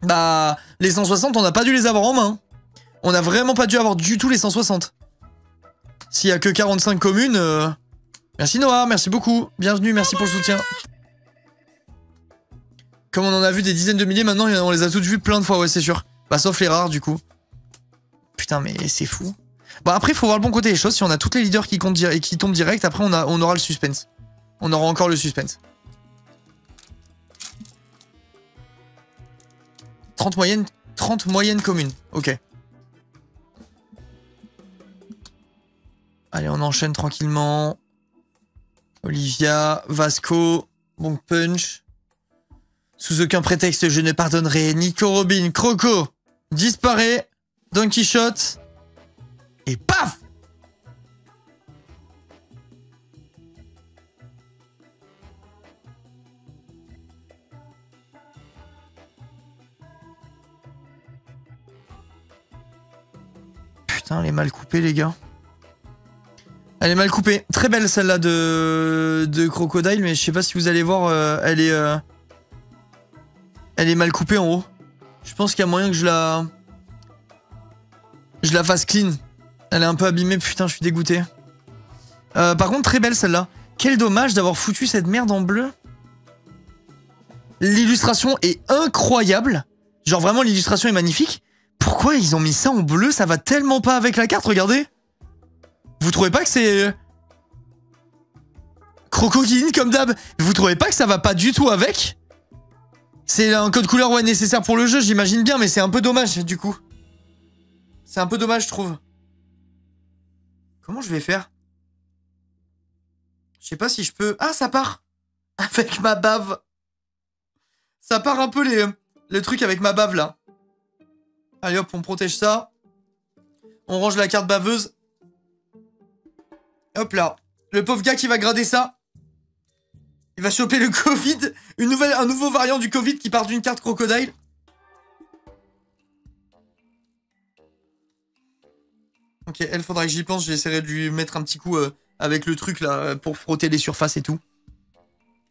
Bah, les 160 on n'a pas dû les avoir en main. On n'a vraiment pas dû avoir du tout les 160. S'il y a que 45 communes, Merci Noah, merci beaucoup. Bienvenue, merci pour le soutien. Comme on en a vu des dizaines de milliers, maintenant on les a toutes vues plein de fois, ouais c'est sûr. Bah sauf les rares du coup. Putain mais c'est fou. Bon après faut voir le bon côté des choses, si on a toutes les leaders qui comptent et qui tombent direct, après on aura le suspense. On aura encore le suspense. 30 moyennes communes, ok. Allez on enchaîne tranquillement. Olivia, Vasco, bon punch. Sous aucun prétexte, je ne pardonnerai. Nico Robin, Croco, disparaît. Don Quichotte. Et paf! Putain, elle est mal coupée, les gars. Elle est mal coupée. Très belle celle-là de Crocodile, mais je sais pas si vous allez voir, elle est mal coupée en haut. Je pense qu'il y a moyen que je la fasse clean. Elle est un peu abîmée, putain, je suis dégoûté. Par contre, très belle celle-là. Quel dommage d'avoir foutu cette merde en bleu. L'illustration est incroyable. Genre vraiment, l'illustration est magnifique. Pourquoi ils ont mis ça en bleu? Ça va tellement pas avec la carte, regardez. Vous trouvez pas que c'est... Crocodile comme d'hab. Vous trouvez pas que ça va pas du tout avec? C'est un code couleur ouais, nécessaire pour le jeu, j'imagine bien, mais c'est un peu dommage du coup. C'est un peu dommage, je trouve. Comment je vais faire? Je sais pas si je peux... Ah, ça part. Avec ma bave. Ça part un peu les trucs avec ma bave, là. Allez, hop, on protège ça. On range la carte baveuse. Hop là. Le pauvre gars qui va grader ça. Il va choper le Covid. Un nouveau variant du Covid qui part d'une carte Crocodile. Ok, elle, faudra que j'y pense. J'essaierai de lui mettre un petit coup avec le truc là pour frotter les surfaces et tout.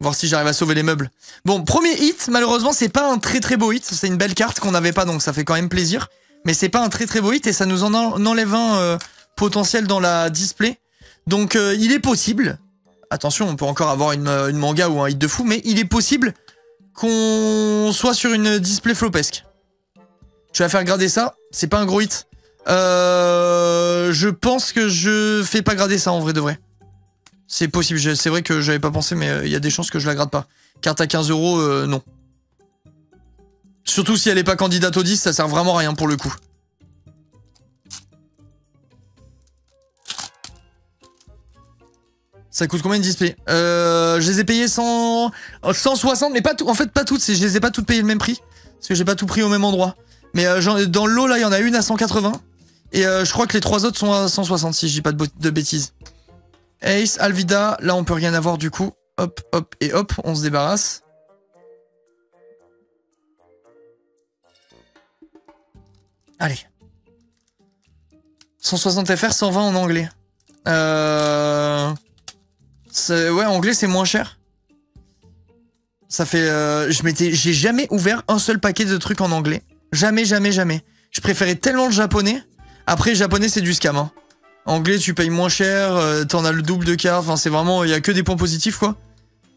Voir si j'arrive à sauver les meubles. Bon, premier hit, malheureusement, c'est pas un très très beau hit. C'est une belle carte qu'on n'avait pas, donc ça fait quand même plaisir. Mais c'est pas un très très beau hit et ça nous en enlève un potentiel dans la display. Donc il est possible, attention, on peut encore avoir une manga ou un hit de fou, mais il est possible qu'on soit sur une display flopesque. Je vais faire grader ça, c'est pas un gros hit. Je pense que je fais pas grader ça en vrai de vrai. C'est possible, c'est vrai que j'avais pas pensé, mais il y a des chances que je la grade pas. Carte à 15 €, non. Surtout si elle est pas candidate au 10, ça sert vraiment à rien pour le coup. Ça coûte combien de display? Je les ai payés 160, mais pas tout. En fait, pas toutes. Je les ai pas toutes payées le même prix. Parce que j'ai pas tout pris au même endroit. Mais dans le lot, là, il y en a une à 180. Et je crois que les 3 autres sont à 160, si je dis pas de bêtises. Ace, Alvida, là, on peut rien avoir du coup. Hop, hop et hop, on se débarrasse. Allez. 160 FR, 120 en anglais. Ouais, anglais c'est moins cher. Ça fait... j'ai jamais ouvert un seul paquet de trucs en anglais. Jamais, jamais, jamais. Je préférais tellement le japonais. Après, le japonais c'est du scam. Hein. Anglais, tu payes moins cher, t'en as le double de cartes. Enfin, c'est vraiment... Il y a que des points positifs, quoi.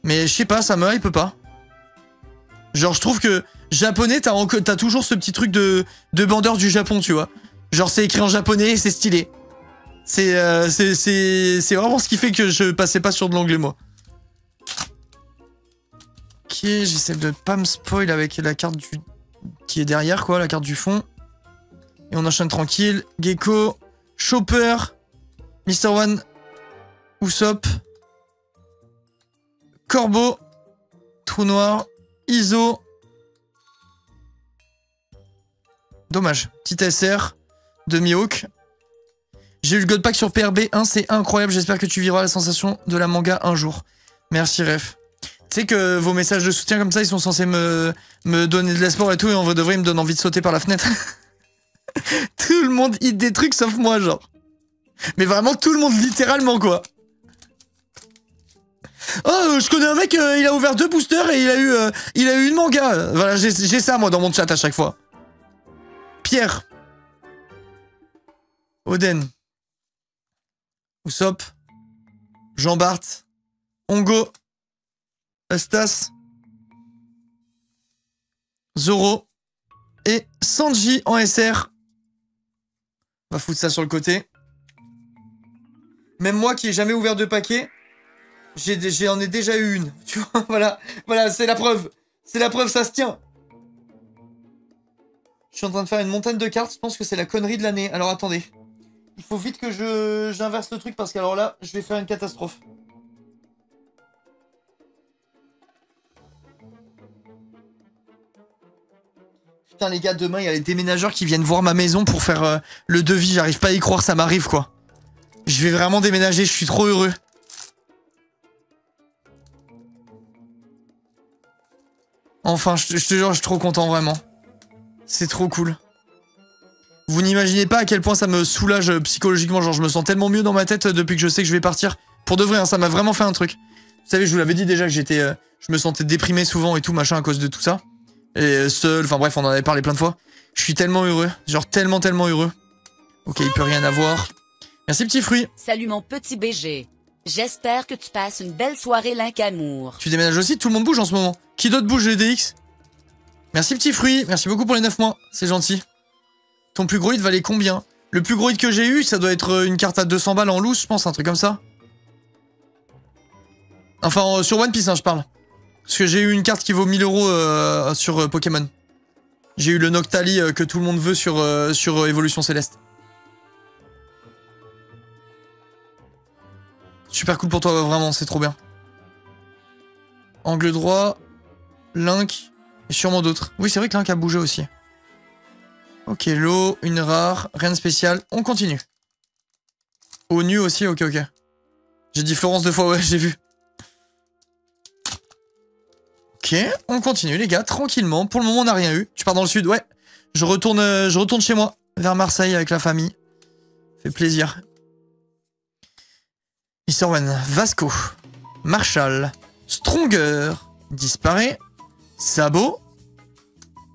Mais je sais pas, ça me hype pas. Genre, je trouve que japonais, t'as toujours ce petit truc de bandeur du Japon, tu vois. Genre, c'est écrit en japonais et c'est stylé. C'est vraiment ce qui fait que je passais pas sur de l'anglais, moi. Ok, j'essaie de pas me spoil avec la carte qui est derrière, quoi, la carte du fond. Et on enchaîne tranquille. Gecko, Chopper, Mr. One, Usopp, Corbeau, Trou Noir, Iso. Dommage. Petit SR de Mihawk. J'ai eu le God Pack sur PRB1, c'est incroyable. J'espère que tu vivras la sensation de la manga un jour. Merci, Ref. Tu sais que vos messages de soutien comme ça, ils sont censés me donner de l'espoir et tout, et en vrai de vrai, ils me donnent envie de sauter par la fenêtre. Tout le monde hit des trucs sauf moi, genre. Mais vraiment tout le monde, littéralement, quoi. Oh, je connais un mec, il a ouvert 2 boosters et il a eu une manga. Voilà, j'ai ça, moi, dans mon chat à chaque fois. Pierre. Oden. Usopp. Jean-Bart. Ongo. Eustace. Zoro. Et Sanji en SR. On va foutre ça sur le côté. Même moi qui ai jamais ouvert de paquet, j'en ai déjà eu une. Tu vois, voilà, c'est la preuve. C'est la preuve, ça se tient. Je suis en train de faire une montagne de cartes, je pense que c'est la connerie de l'année. Alors attendez. Il faut vite que j'inverse le truc parce qu'alors là, je vais faire une catastrophe. Putain les gars, demain il y a les déménageurs qui viennent voir ma maison pour faire le devis. J'arrive pas à y croire, ça m'arrive quoi. Je vais vraiment déménager, je suis trop heureux. Enfin, je te jure, je suis trop content vraiment. C'est trop cool. Vous n'imaginez pas à quel point ça me soulage psychologiquement. Genre, je me sens tellement mieux dans ma tête depuis que je sais que je vais partir. Pour de vrai, hein, ça m'a vraiment fait un truc. Vous savez, je vous l'avais dit déjà que j'étais... je me sentais déprimé souvent et tout, machin, à cause de tout ça. Et seul, enfin bref, on en avait parlé plein de fois. Je suis tellement heureux. Genre, tellement heureux. Ok, il peut rien avoir. Merci, petit fruit. Salut mon petit BG. J'espère que tu passes une belle soirée Linkamour. Tu déménages aussi? Tout le monde bouge en ce moment. Qui d'autre bouge, les DX? Merci, petit fruit. Merci beaucoup pour les 9 mois. C'est gentil. Ton plus gros hit valait combien? Le plus gros hit que j'ai eu, ça doit être une carte à 200 balles en loose, je pense, un truc comme ça. Enfin, sur One Piece, hein, je parle. Parce que j'ai eu une carte qui vaut 1000 € sur Pokémon. J'ai eu le Noctali que tout le monde veut sur Évolution Céleste. Super cool pour toi, vraiment, c'est trop bien. Angle droit, Link, et sûrement d'autres. Oui, c'est vrai que Link a bougé aussi. Ok, l'eau, une rare, rien de spécial. On continue. Au nu aussi, ok. J'ai dit Florence 2 fois, ouais, j'ai vu. Ok, on continue les gars, tranquillement. Pour le moment, on n'a rien eu. Tu pars dans le sud, ouais. Je retourne chez moi, vers Marseille avec la famille. Fait plaisir. Mr. One, Vasco, Marshall, Stronger, disparaît, Sabo,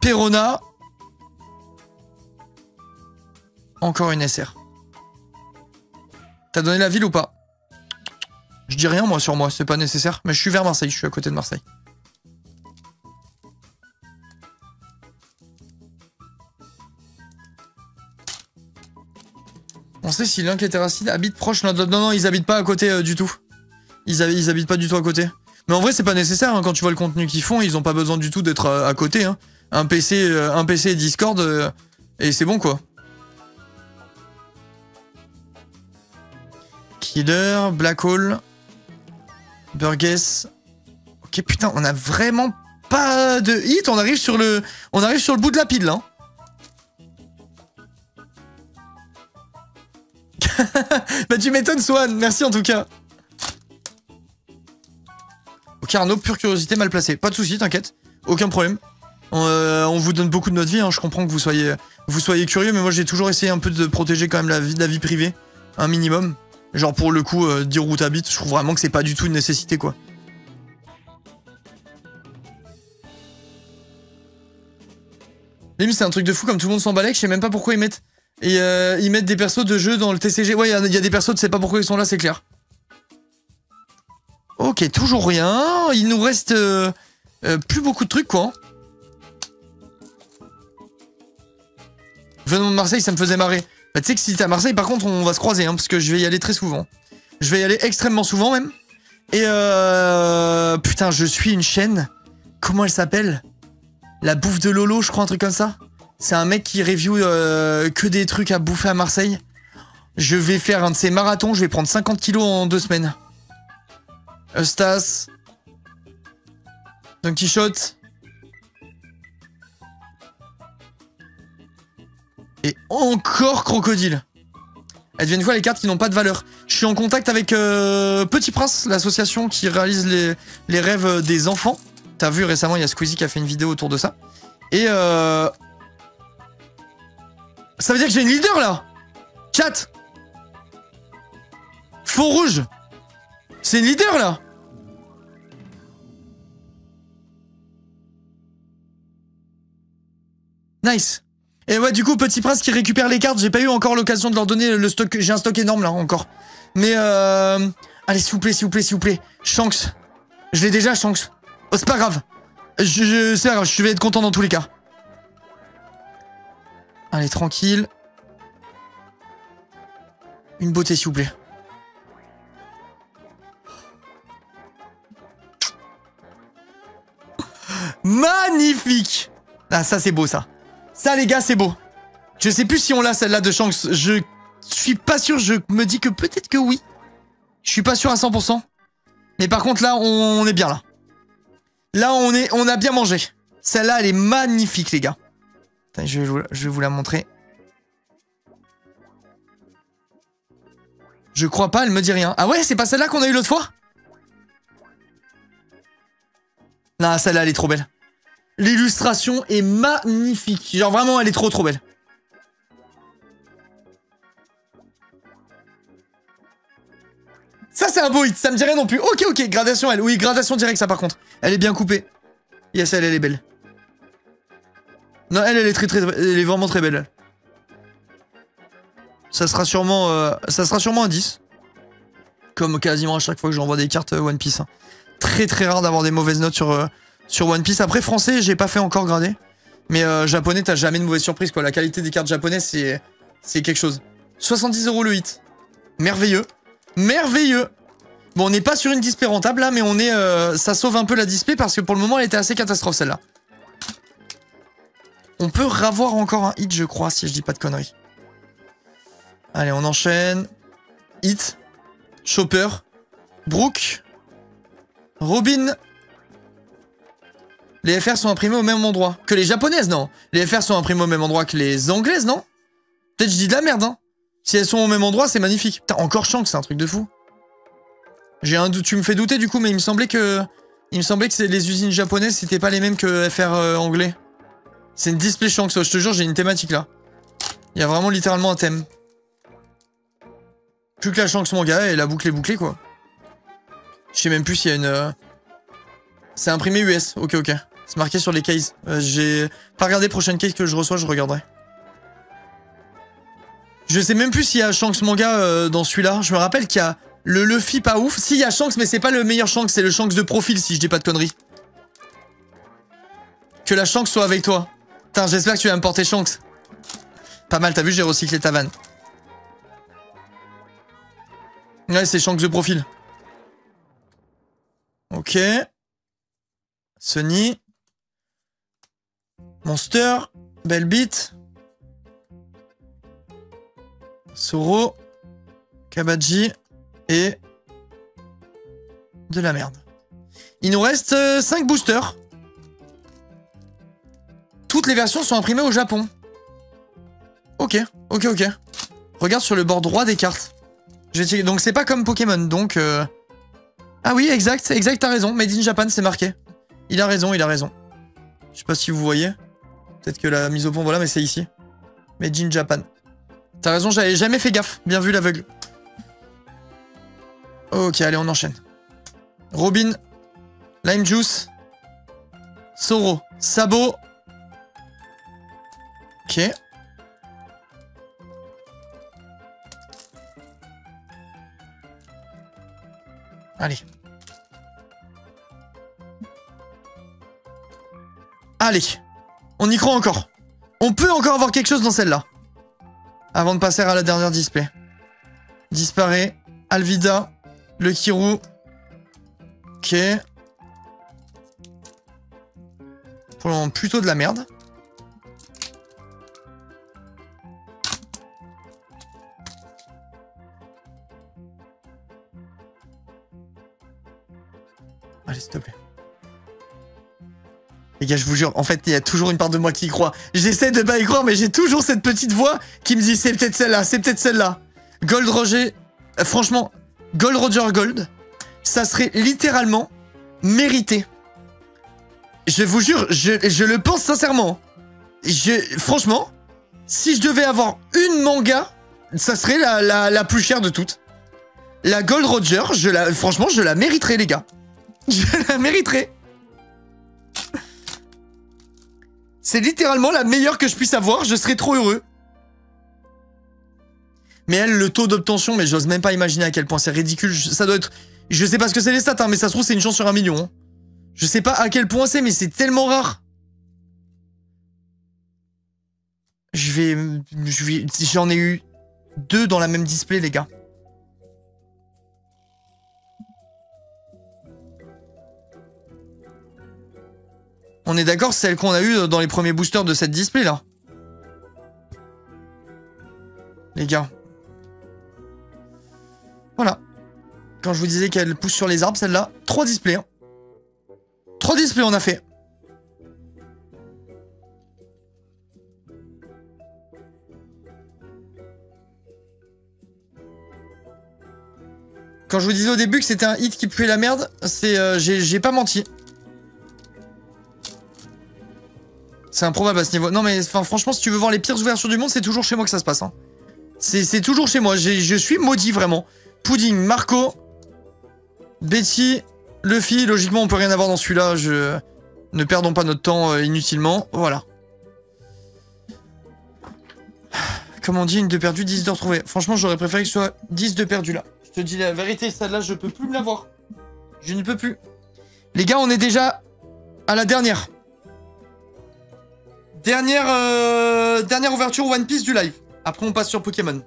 Perona, encore une SR. T'as donné la ville ou pas? Je dis rien moi sur moi, c'est pas nécessaire, mais je suis vers Marseille, je suis à côté de Marseille. On sait si Link et Terracide habitent proches. Non, ils habitent pas à côté du tout. Ils habitent pas du tout à côté. Mais en vrai, c'est pas nécessaire, hein, quand tu vois le contenu qu'ils font, ils ont pas besoin du tout d'être à côté. Hein. Un PC et Discord, et c'est bon quoi. Killer, Black Hole, Burgess. Ok, putain, on a vraiment pas de hit. On arrive sur le bout de la pile là. Hein. Bah tu m'étonnes Swan, merci en tout cas. Ok Arnaud, pure curiosité mal placée. Pas de soucis, t'inquiète, aucun problème. On vous donne beaucoup de notre vie, hein. Je comprends que vous soyez curieux, mais moi j'ai toujours essayé un peu de protéger quand même la vie privée, un minimum. Genre pour le coup, dire où t'habites, je trouve vraiment que c'est pas du tout une nécessité quoi. Lim, c'est un truc de fou comme tout le monde s'en balèque, je sais même pas pourquoi ils mettent. Et ils mettent des persos de jeu dans le TCG. Ouais, il y a des persos, tu sais pas pourquoi ils sont là, c'est clair. Ok, toujours rien. Il nous reste plus beaucoup de trucs, quoi. Venons de Marseille, ça me faisait marrer. Bah, tu sais que si t'es à Marseille, par contre, on va se croiser, hein, parce que je vais y aller très souvent. Je vais y aller extrêmement souvent, même. Et putain, je suis une chaîne. Comment elle s'appelle? La bouffe de Lolo, je crois, un truc comme ça. C'est un mec qui review que des trucs à bouffer à Marseille. Je vais faire un de ces marathons, je vais prendre 50 kilos en 2 semaines. Eustace. Don Quichotte. Et encore Crocodile. Elles deviennent quoi les cartes qui n'ont pas de valeur? Je suis en contact avec Petit Prince, l'association qui réalise les rêves des enfants. T'as vu récemment, il y a Squeezie qui a fait une vidéo autour de ça. Et ça veut dire que j'ai une leader là. Chat. Faux rouge. C'est une leader là. Nice. Et ouais, du coup, Petit Prince qui récupère les cartes. J'ai pas eu encore l'occasion de leur donner le stock. J'ai un stock énorme là encore. Mais Allez, s'il vous plaît, s'il vous plaît, s'il vous plaît. Shanks. Je l'ai déjà, Shanks. Oh, c'est pas grave. C'est pas grave, je vais être content dans tous les cas. Allez, tranquille. Une beauté, s'il vous plaît. Magnifique. Ah, ça, c'est beau, ça. Ça, les gars, c'est beau. Je sais plus si on l'a, celle-là, de Shanks. Je suis pas sûr, je me dis que peut-être que oui. Je suis pas sûr à 100%. Mais par contre, là, on est bien, là. Là, on a bien mangé. Celle-là, elle est magnifique, les gars. Attends, je vais vous la montrer. Je crois pas, elle me dit rien. Ah ouais, c'est pas celle-là qu'on a eu l'autre fois? Non, celle-là, elle est trop belle. L'illustration est magnifique. Genre, vraiment, elle est trop belle. Ça, c'est un beau hit. Ça me dirait non plus. Ok, ok. Gradation, elle. Oui, gradation directe, ça, par contre. Elle est bien coupée. Yes, elle est belle. Non, elle est elle est vraiment très belle, elle. Ça sera sûrement un 10. Comme quasiment à chaque fois que j'envoie des cartes One Piece. Hein. Très rare d'avoir des mauvaises notes sur One Piece. Après, français, j'ai pas fait encore grader. Mais japonais, t'as jamais de mauvaise surprise, quoi. La qualité des cartes japonaises, c'est quelque chose. 70 € le hit. Merveilleux. Merveilleux. Bon, on n'est pas sur une display rentable, là, mais on est... ça sauve un peu la display, parce que pour le moment, elle était assez catastrophe, celle-là. On peut ravoir encore un hit, je crois, si je dis pas de conneries. Allez, on enchaîne. Hit. Chopper. Brooke. Robin. Les FR sont imprimés au même endroit que les japonaises, non? Les FR sont imprimés au même endroit que les anglaises, non? Peut-être je dis de la merde, hein. Si elles sont au même endroit, c'est magnifique. Putain, encore Shanks, c'est un truc de fou. J'ai un doute, tu me fais douter du coup, mais il me semblait que les usines japonaises, c'était pas les mêmes que FR anglais. C'est une display Shanks, je te jure, j'ai une thématique là. Il y a vraiment littéralement un thème. Plus que la Shanks manga et la boucle est bouclée, quoi. Je sais même plus s'il y a une... C'est imprimé US, ok. C'est marqué sur les cases. J'ai pas regardé prochaine case que je reçois, je regarderai. Je sais même plus s'il y a Shanks manga dans celui-là. Je me rappelle qu'il y a le Luffy pas ouf. Si, il y a Shanks, mais c'est pas le meilleur Shanks, c'est le Shanks de profil, si je dis pas de conneries. Que la Shanks soit avec toi. Putain, j'espère que tu vas me porter Shanks. Pas mal, t'as vu, j'ai recyclé ta vanne. Ouais, c'est Shanks de profil. Ok. Sunny. Monster. Belle bite. Soro. Kabaji. Et... de la merde. Il nous reste 5 boosters. Toutes les versions sont imprimées au Japon. Ok. Regarde sur le bord droit des cartes. Donc c'est pas comme Pokémon, donc... Ah oui, exact, t'as raison. Made in Japan, c'est marqué. Il a raison. Je sais pas si vous voyez. Peut-être que la mise au point, voilà, mais c'est ici. Made in Japan. T'as raison, j'avais jamais fait gaffe. Bien vu l'aveugle. Ok, allez, on enchaîne. Robin. Lime Juice. Soro. Sabot. Ok. Allez. Allez. On y croit encore. On peut encore avoir quelque chose dans celle-là. Avant de passer à la dernière display. Disparaît. Alvida. Le Kirou. Ok. Pour le moment, plutôt de la merde. Allez, s'il te plaît. Les gars, je vous jure, en fait, il y a toujours une part de moi qui y croit. J'essaie de pas y croire, mais j'ai toujours cette petite voix qui me dit c'est peut-être celle-là, c'est peut-être celle-là. Gold Roger, franchement, Gold Roger Gold, ça serait littéralement mérité. Je vous jure, je le pense sincèrement. Franchement, si je devais avoir une manga, ça serait la plus chère de toutes. La Gold Roger, franchement, je la mériterais, les gars. Je la mériterais. C'est littéralement la meilleure que je puisse avoir, je serais trop heureux. Mais elle, le taux d'obtention, mais j'ose même pas imaginer à quel point c'est ridicule. Ça doit être... Je sais pas ce que c'est les stats, hein, mais ça se trouve, c'est une chance sur 1 million. Hein. Je sais pas à quel point c'est, mais c'est tellement rare. J'en ai eu 2 dans la même display, les gars. On est d'accord, c'est celle qu'on a eu dans les premiers boosters de cette display, là. Les gars. Voilà. Quand je vous disais qu'elle pousse sur les arbres, celle-là, 3 displays. Hein. 3 displays on a fait. Quand je vous disais au début que c'était un hit qui puait la merde, c'est j'ai pas menti. C'est improbable à ce niveau. Non mais franchement, si tu veux voir les pires ouvertures du monde, c'est toujours chez moi que ça se passe. Hein. C'est toujours chez moi. Je suis maudit vraiment. Pudding, Marco, Betty, Luffy. Logiquement, on peut rien avoir dans celui-là. Ne perdons pas notre temps inutilement. Voilà. Comme on dit, une de perdue, 10 de retrouvée. Franchement, j'aurais préféré que ce soit 10 de perdue là. Je te dis la vérité, celle-là, je peux plus me l'avoir. Je ne peux plus. Les gars, on est déjà à la dernière. Dernière ouverture One Piece du live. Après, on passe sur Pokémon.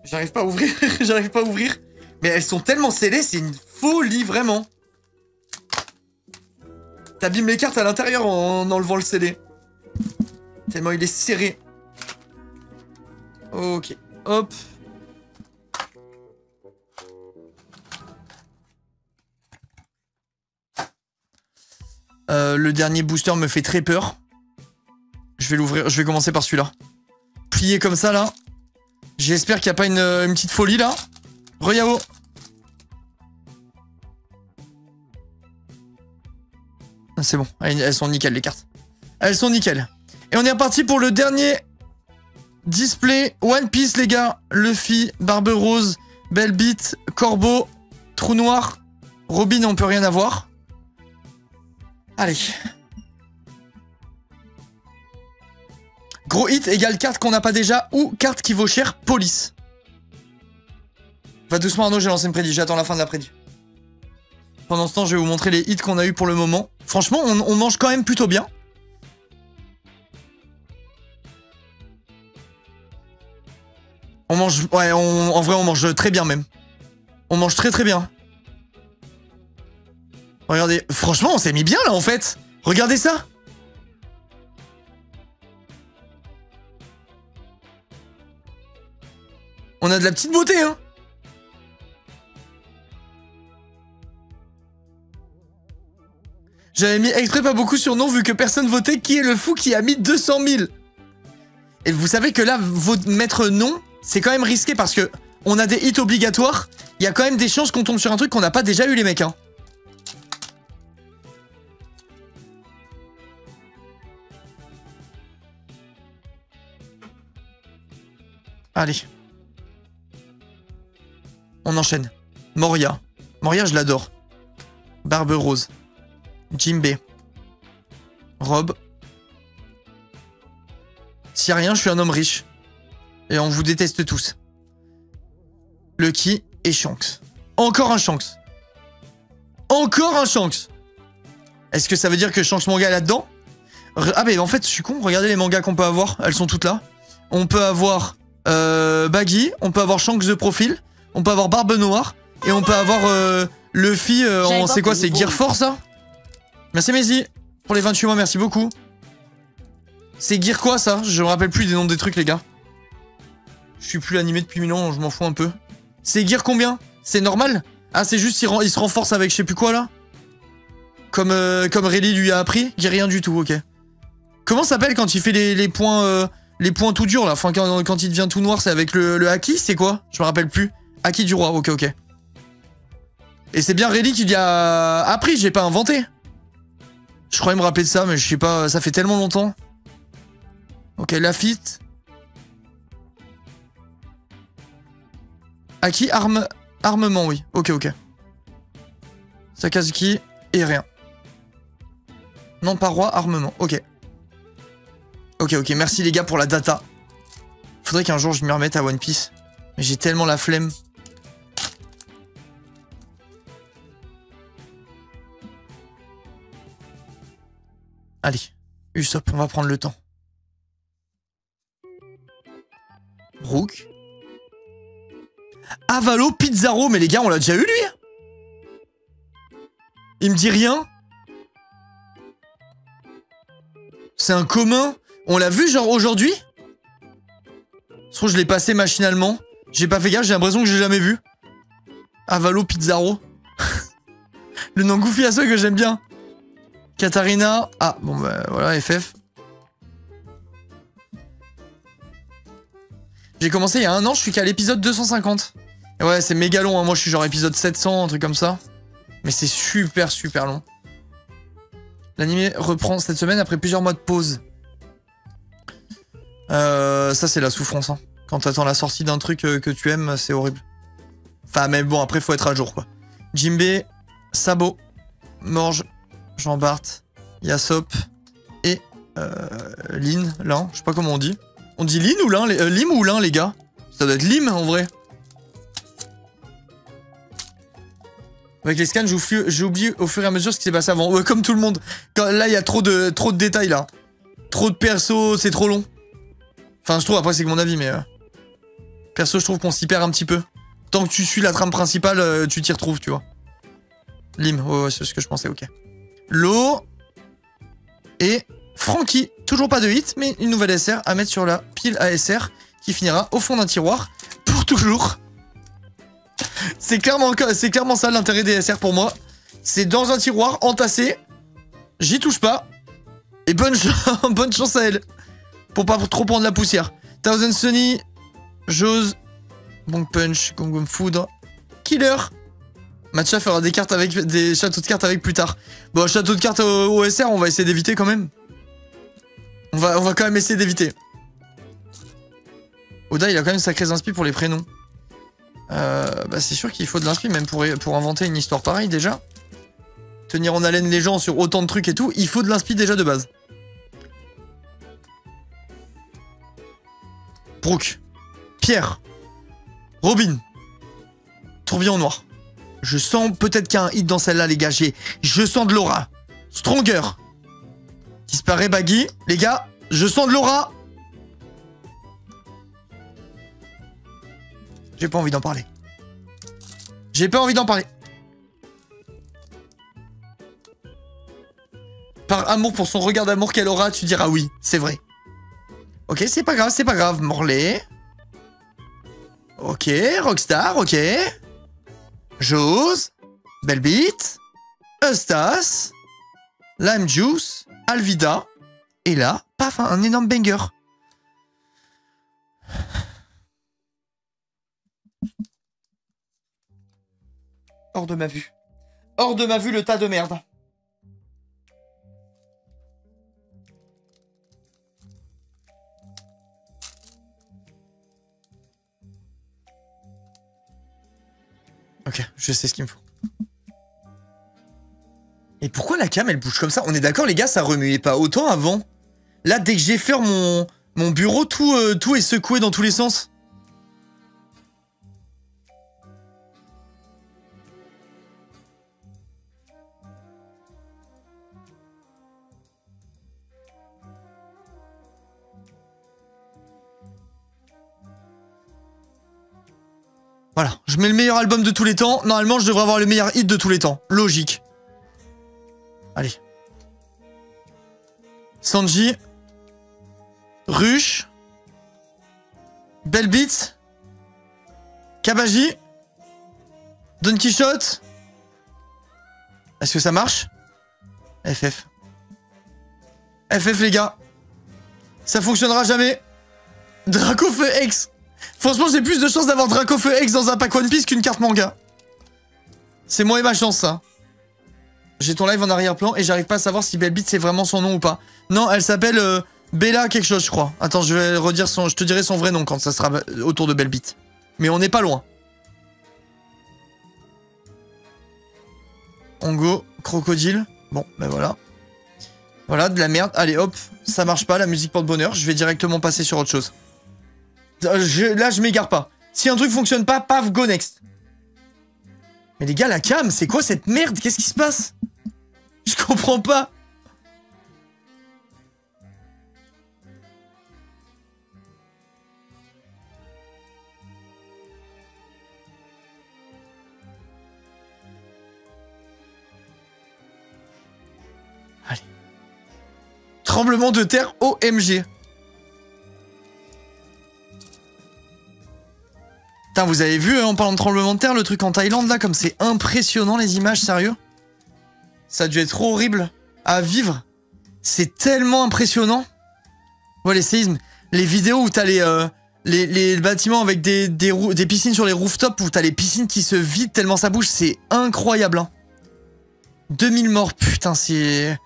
J'arrive pas à ouvrir. J'arrive pas à ouvrir. Mais elles sont tellement scellées, c'est une folie, vraiment. T'abîmes les cartes à l'intérieur en enlevant le scellé. Tellement il est serré. Ok. Hop. Le dernier booster me fait très peur. Je vais l'ouvrir. Je vais commencer par celui-là. Plié comme ça, là. J'espère qu'il n'y a pas une petite folie, là. Re-Yao. C'est bon. Elles sont nickel, les cartes. Elles sont nickel. Et on est reparti pour le dernier display One Piece, les gars. Luffy, Barbe Rose, Belle Beat, Corbeau, Trou Noir. Robin, on peut rien avoir. Allez. Gros hit égale carte qu'on n'a pas déjà ou carte qui vaut cher, police. Va doucement Arnaud, j'ai lancé une prédit, j'attends la fin de la prédit. Pendant ce temps, je vais vous montrer les hits qu'on a eu pour le moment. Franchement, on mange quand même plutôt bien. On mange... Ouais, en vrai, on mange très bien même. On mange très bien. Regardez, franchement, on s'est mis bien là en fait. Regardez ça. On a de la petite beauté, hein. J'avais mis exprès pas beaucoup sur non vu que personne votait. Qui est le fou qui a mis 200 000? Et vous savez que là, mettre non, c'est quand même risqué parce que on a des hits obligatoires. Il y a quand même des chances qu'on tombe sur un truc qu'on n'a pas déjà eu, les mecs, hein. Allez. On enchaîne. Moria. Moria, je l'adore. Barbe Rose. Jimbe. Rob. S'il y a rien, je suis un homme riche. Et on vous déteste tous. Lucky et Shanks. Encore un Shanks. Encore un Shanks. Est-ce que ça veut dire que Shanks manga est là-dedans? Ah mais en fait, je suis con. Regardez les mangas qu'on peut avoir. Elles sont toutes là. On peut avoir Baggy. On peut avoir Shanks de profil. On peut avoir Barbe Noire. Et on peut avoir Luffy en... C'est quoi? C'est Gear Force, ça? Merci Maisy pour les 28 mois, merci beaucoup. C'est Gear quoi ça? Je me rappelle plus des noms des trucs, les gars. Je suis plus animé depuis 1000 ans, je m'en fous un peu. C'est Gear combien? C'est normal? Ah, c'est juste il se renforce avec je sais plus quoi là? Comme Rayleigh lui a appris? J'ai rien du tout, ok. Comment ça s'appelle quand il fait les points tout durs là? Enfin, quand il devient tout noir, c'est avec le Haki? C'est quoi? Je me rappelle plus. Haki du roi, ok, ok. Et c'est bien Rayleigh qui lui a appris, j'ai pas inventé. Je croyais me rappeler de ça, mais je sais pas, ça fait tellement longtemps. Ok, Lafitte. Haki, armement, oui. Ok, ok. Sakazuki et rien. Non, pas roi, armement. Ok. Ok, merci les gars pour la data. Faudrait qu'un jour je m'y remette à One Piece. Mais j'ai tellement la flemme. Allez, Usopp, on va prendre le temps. Brook. Avalo Pizarro, mais les gars, on l'a déjà eu lui? Il me dit rien? C'est un commun? On l'a vu genre aujourd'hui? Je trouve que je l'ai passé machinalement. J'ai pas fait gaffe, j'ai l'impression que j'ai jamais vu. Avalo Pizarro. Le nom goofy à ceux que j'aime bien. Katarina. Ah, bon bah voilà, FF. J'ai commencé il y a 1 an, je suis qu'à l'épisode 250. Et ouais, c'est méga long, hein. Moi je suis genre épisode 700, un truc comme ça. Mais c'est super long. L'anime reprend cette semaine après plusieurs mois de pause. Ça c'est la souffrance, hein. Quand t'attends la sortie d'un truc que tu aimes, c'est horrible. Enfin, mais bon, après faut être à jour, quoi. Jimbe, Sabo, Morge, Jean-Bart, Yasop et Lin, je sais pas comment on dit. On dit Lin ou Lin, Lim ou Lin, les gars? Ça doit être Lim, en vrai. Avec les scans, j'ai oublié au fur et à mesure ce qui s'est passé avant. Ouais, comme tout le monde. Là, il y a trop de détails, là. Trop de persos, c'est trop long. Enfin, je trouve, après, c'est que mon avis, mais... Perso, je trouve qu'on s'y perd un petit peu. Tant que tu suis la trame principale, tu t'y retrouves, tu vois. Lim, ouais, c'est ce que je pensais, ok. Lo... Et Frankie. Toujours pas de hit, mais une nouvelle SR à mettre sur la pile ASR qui finira au fond d'un tiroir pour toujours. C'est clairement ça l'intérêt des SR pour moi. C'est dans un tiroir entassé. J'y touche pas. Et bonne chance à elle. Pour pas trop prendre la poussière. Thousand Sunny, Jose, Bonk Punch, Gong Gong Foudre, Killer. Matcha fera des cartes avec des châteaux de cartes avec plus tard. Bon, château de cartes au SR, on va essayer d'éviter quand même. On va quand même essayer d'éviter. Oda, il a quand même sacrés inspi pour les prénoms. Bah c'est sûr qu'il faut de l'inspi même pour inventer une histoire pareille déjà. Tenir en haleine les gens sur autant de trucs et tout, il faut de l'inspi déjà de base. Brooke, Pierre, Robin, Tourbillon noir. Je sens peut-être qu'il y a un hit dans celle-là, les gars. Je sens de l'aura. Stronger. Disparaît Baggy. Les gars, je sens de l'aura. J'ai pas envie d'en parler. J'ai pas envie d'en parler. Par amour pour son regard d'amour qu'elle aura, tu diras oui, c'est vrai. Ok, c'est pas grave. Morlaix. Ok, Rockstar, ok. Jose. Bellbeat. Eustace. Lime Juice. Alvida. Et là, paf, un énorme banger. Hors de ma vue. Hors de ma vue, le tas de merde. Ok, je sais ce qu'il me faut. Et pourquoi la cam, elle bouge comme ça? On est d'accord, les gars, ça remuait pas autant avant. Là, dès que j'effleure mon bureau, tout est secoué dans tous les sens. Voilà, je mets le meilleur album de tous les temps. Normalement, je devrais avoir le meilleur hit de tous les temps. Logique. Allez. Sanji. Rush. Bellbeat. Kabaji. Don Quichotte. Est-ce que ça marche? FF. FF, les gars. Ça fonctionnera jamais. Dracofeu X. Franchement, j'ai plus de chances d'avoir Dracofeu X dans un pack One Piece qu'une carte manga. C'est moi et ma chance, ça. J'ai ton live en arrière-plan et j'arrive pas à savoir si Bellbeat c'est vraiment son nom ou pas. Non, elle s'appelle Bella quelque chose, je crois. Attends, je vais redire je te dirai son vrai nom quand ça sera autour de Bellbeat. Mais on n'est pas loin. Ongo, crocodile. Bon, ben voilà. Voilà, de la merde. Allez, hop, ça marche pas, la musique porte-bonheur. Je vais directement passer sur autre chose. Là, je m'égare pas. Si un truc fonctionne pas, paf, go next. Mais les gars, la cam, c'est quoi cette merde? Qu'est-ce qui se passe? Je comprends pas. Allez. Tremblement de terre OMG. Putain, vous avez vu, en parlant de tremblement de terre, le truc en Thaïlande, là, comme c'est impressionnant, les images, sérieux? Ça a dû être horrible à vivre. C'est tellement impressionnant. Ouais, les séismes. Les vidéos où t'as les bâtiments avec des piscines sur les rooftops, où t'as les piscines qui se vident tellement ça bouge, c'est incroyable, hein. 2000 morts, putain, c'est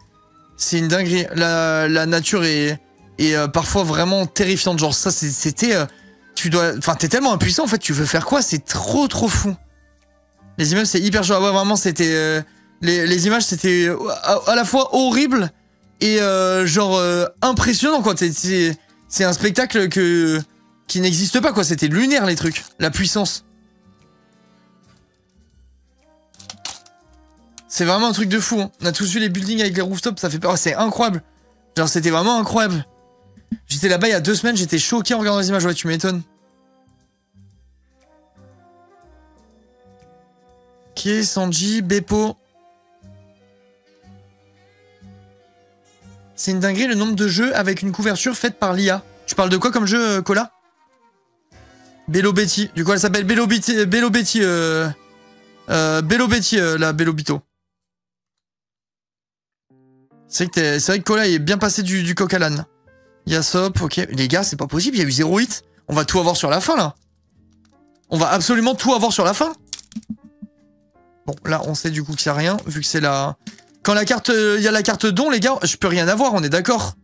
une dinguerie. La nature est parfois vraiment terrifiante. Genre, ça, c'était... Enfin, t'es tellement impuissant, en fait, tu veux faire quoi? C'est trop fou. Les images, c'est hyper chaud. Ouais, vraiment, c'était... les images, c'était à la fois horrible et impressionnant, quoi. C'est un spectacle qui n'existe pas, quoi. C'était lunaire, les trucs. La puissance. C'est vraiment un truc de fou, hein. On a tous vu les buildings avec les rooftops, ça fait peur. C'est incroyable. Genre, c'était vraiment incroyable. J'étais là-bas il y a 2 semaines, j'étais choqué en regardant les images. Ouais, tu m'étonnes. Ok, Sanji, Beppo. C'est une dinguerie le nombre de jeux avec une couverture faite par l'IA. Tu parles de quoi comme jeu, Cola? Bello Betty. Du coup, elle s'appelle Bello Betty. Bello Betty, la Bello Bito. C'est vrai que Cola est bien passé du coq à l'âne. Yasop, ok. Les gars, c'est pas possible, il y a eu 0 hit. On va tout avoir sur la fin, là. On va absolument tout avoir sur la fin. Bon, là, on sait du coup qu'il n'y a rien, vu que c'est la... Quand la carte... Il y a la carte don, les gars, je peux rien avoir, on est d'accord.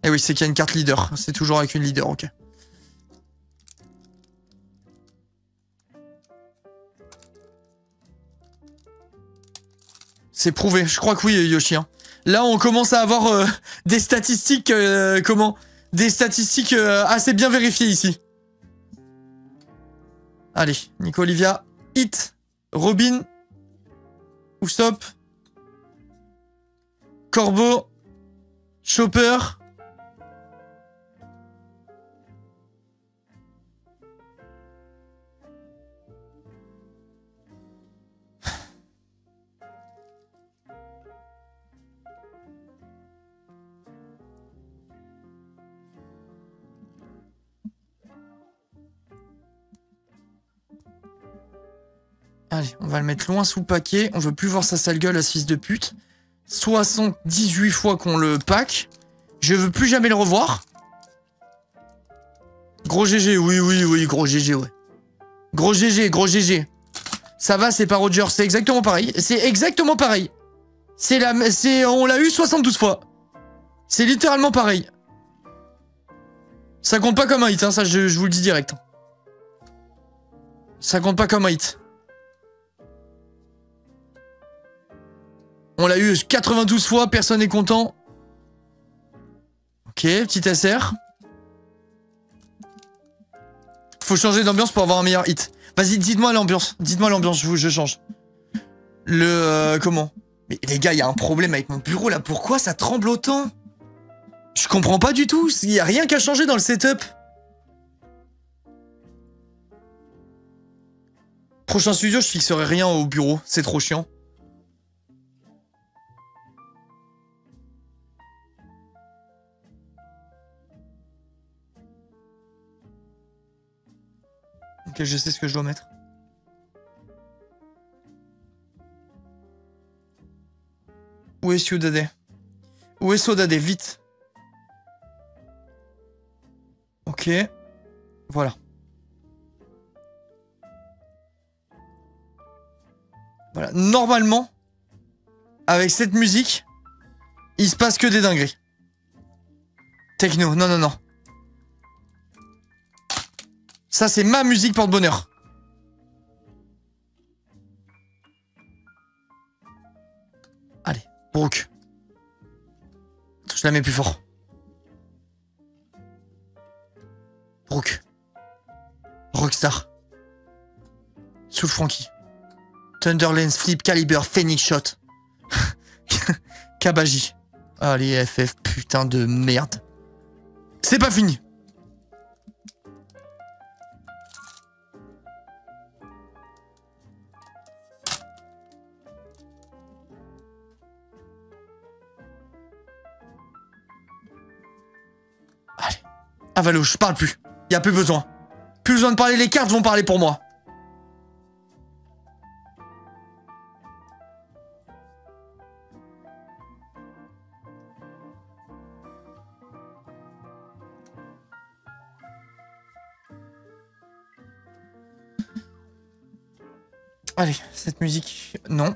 Eh oui, c'est qu'il y a une carte leader. C'est toujours avec une leader, ok. C'est prouvé, je crois que oui, Yoshi. Hein. Là, on commence à avoir des statistiques... Des statistiques assez bien vérifiées ici. Allez, Nico Olivia, Hit, Robin, Usopp, Corbeau, Chopper. Allez, on va le mettre loin sous le paquet. On veut plus voir sa sale gueule à ce fils de pute. 78 fois qu'on le pack. Je veux plus jamais le revoir. Gros GG, oui, gros GG, ouais. Gros GG. Ça va, c'est pas Roger, c'est exactement pareil. C'est exactement pareil. On l'a eu 72 fois. C'est littéralement pareil. Ça compte pas comme un hit, hein, ça je vous le dis direct. Ça compte pas comme un hit. On l'a eu 92 fois, personne n'est content. Ok, petit SR. Faut changer d'ambiance pour avoir un meilleur hit. Vas-y, dites-moi l'ambiance. Dites-moi l'ambiance, je change. Comment? Mais les gars, il y a un problème avec mon bureau là. Pourquoi ça tremble autant? Je comprends pas du tout. Il y a rien qu'à changer dans le setup. Prochain studio, je fixerai rien au bureau. C'est trop chiant. Ok, je sais ce que je dois mettre. Où est Ciudadé? Où est Sodadé? Vite. Ok. Voilà. Voilà. Normalement, avec cette musique, il se passe que des dingueries. Techno. Non. Ça, c'est ma musique porte-bonheur. Brooke. Je la mets plus fort. Brooke. Rockstar. Soul Frankie. Thunderlens, Flip, Caliber, Phoenix Shot. Kabaji. Allez, FF, putain de merde. C'est pas fini. Allez. Avalo, je parle plus. Y a plus besoin. Plus besoin de parler, les cartes vont parler pour moi. Allez, cette musique... Non.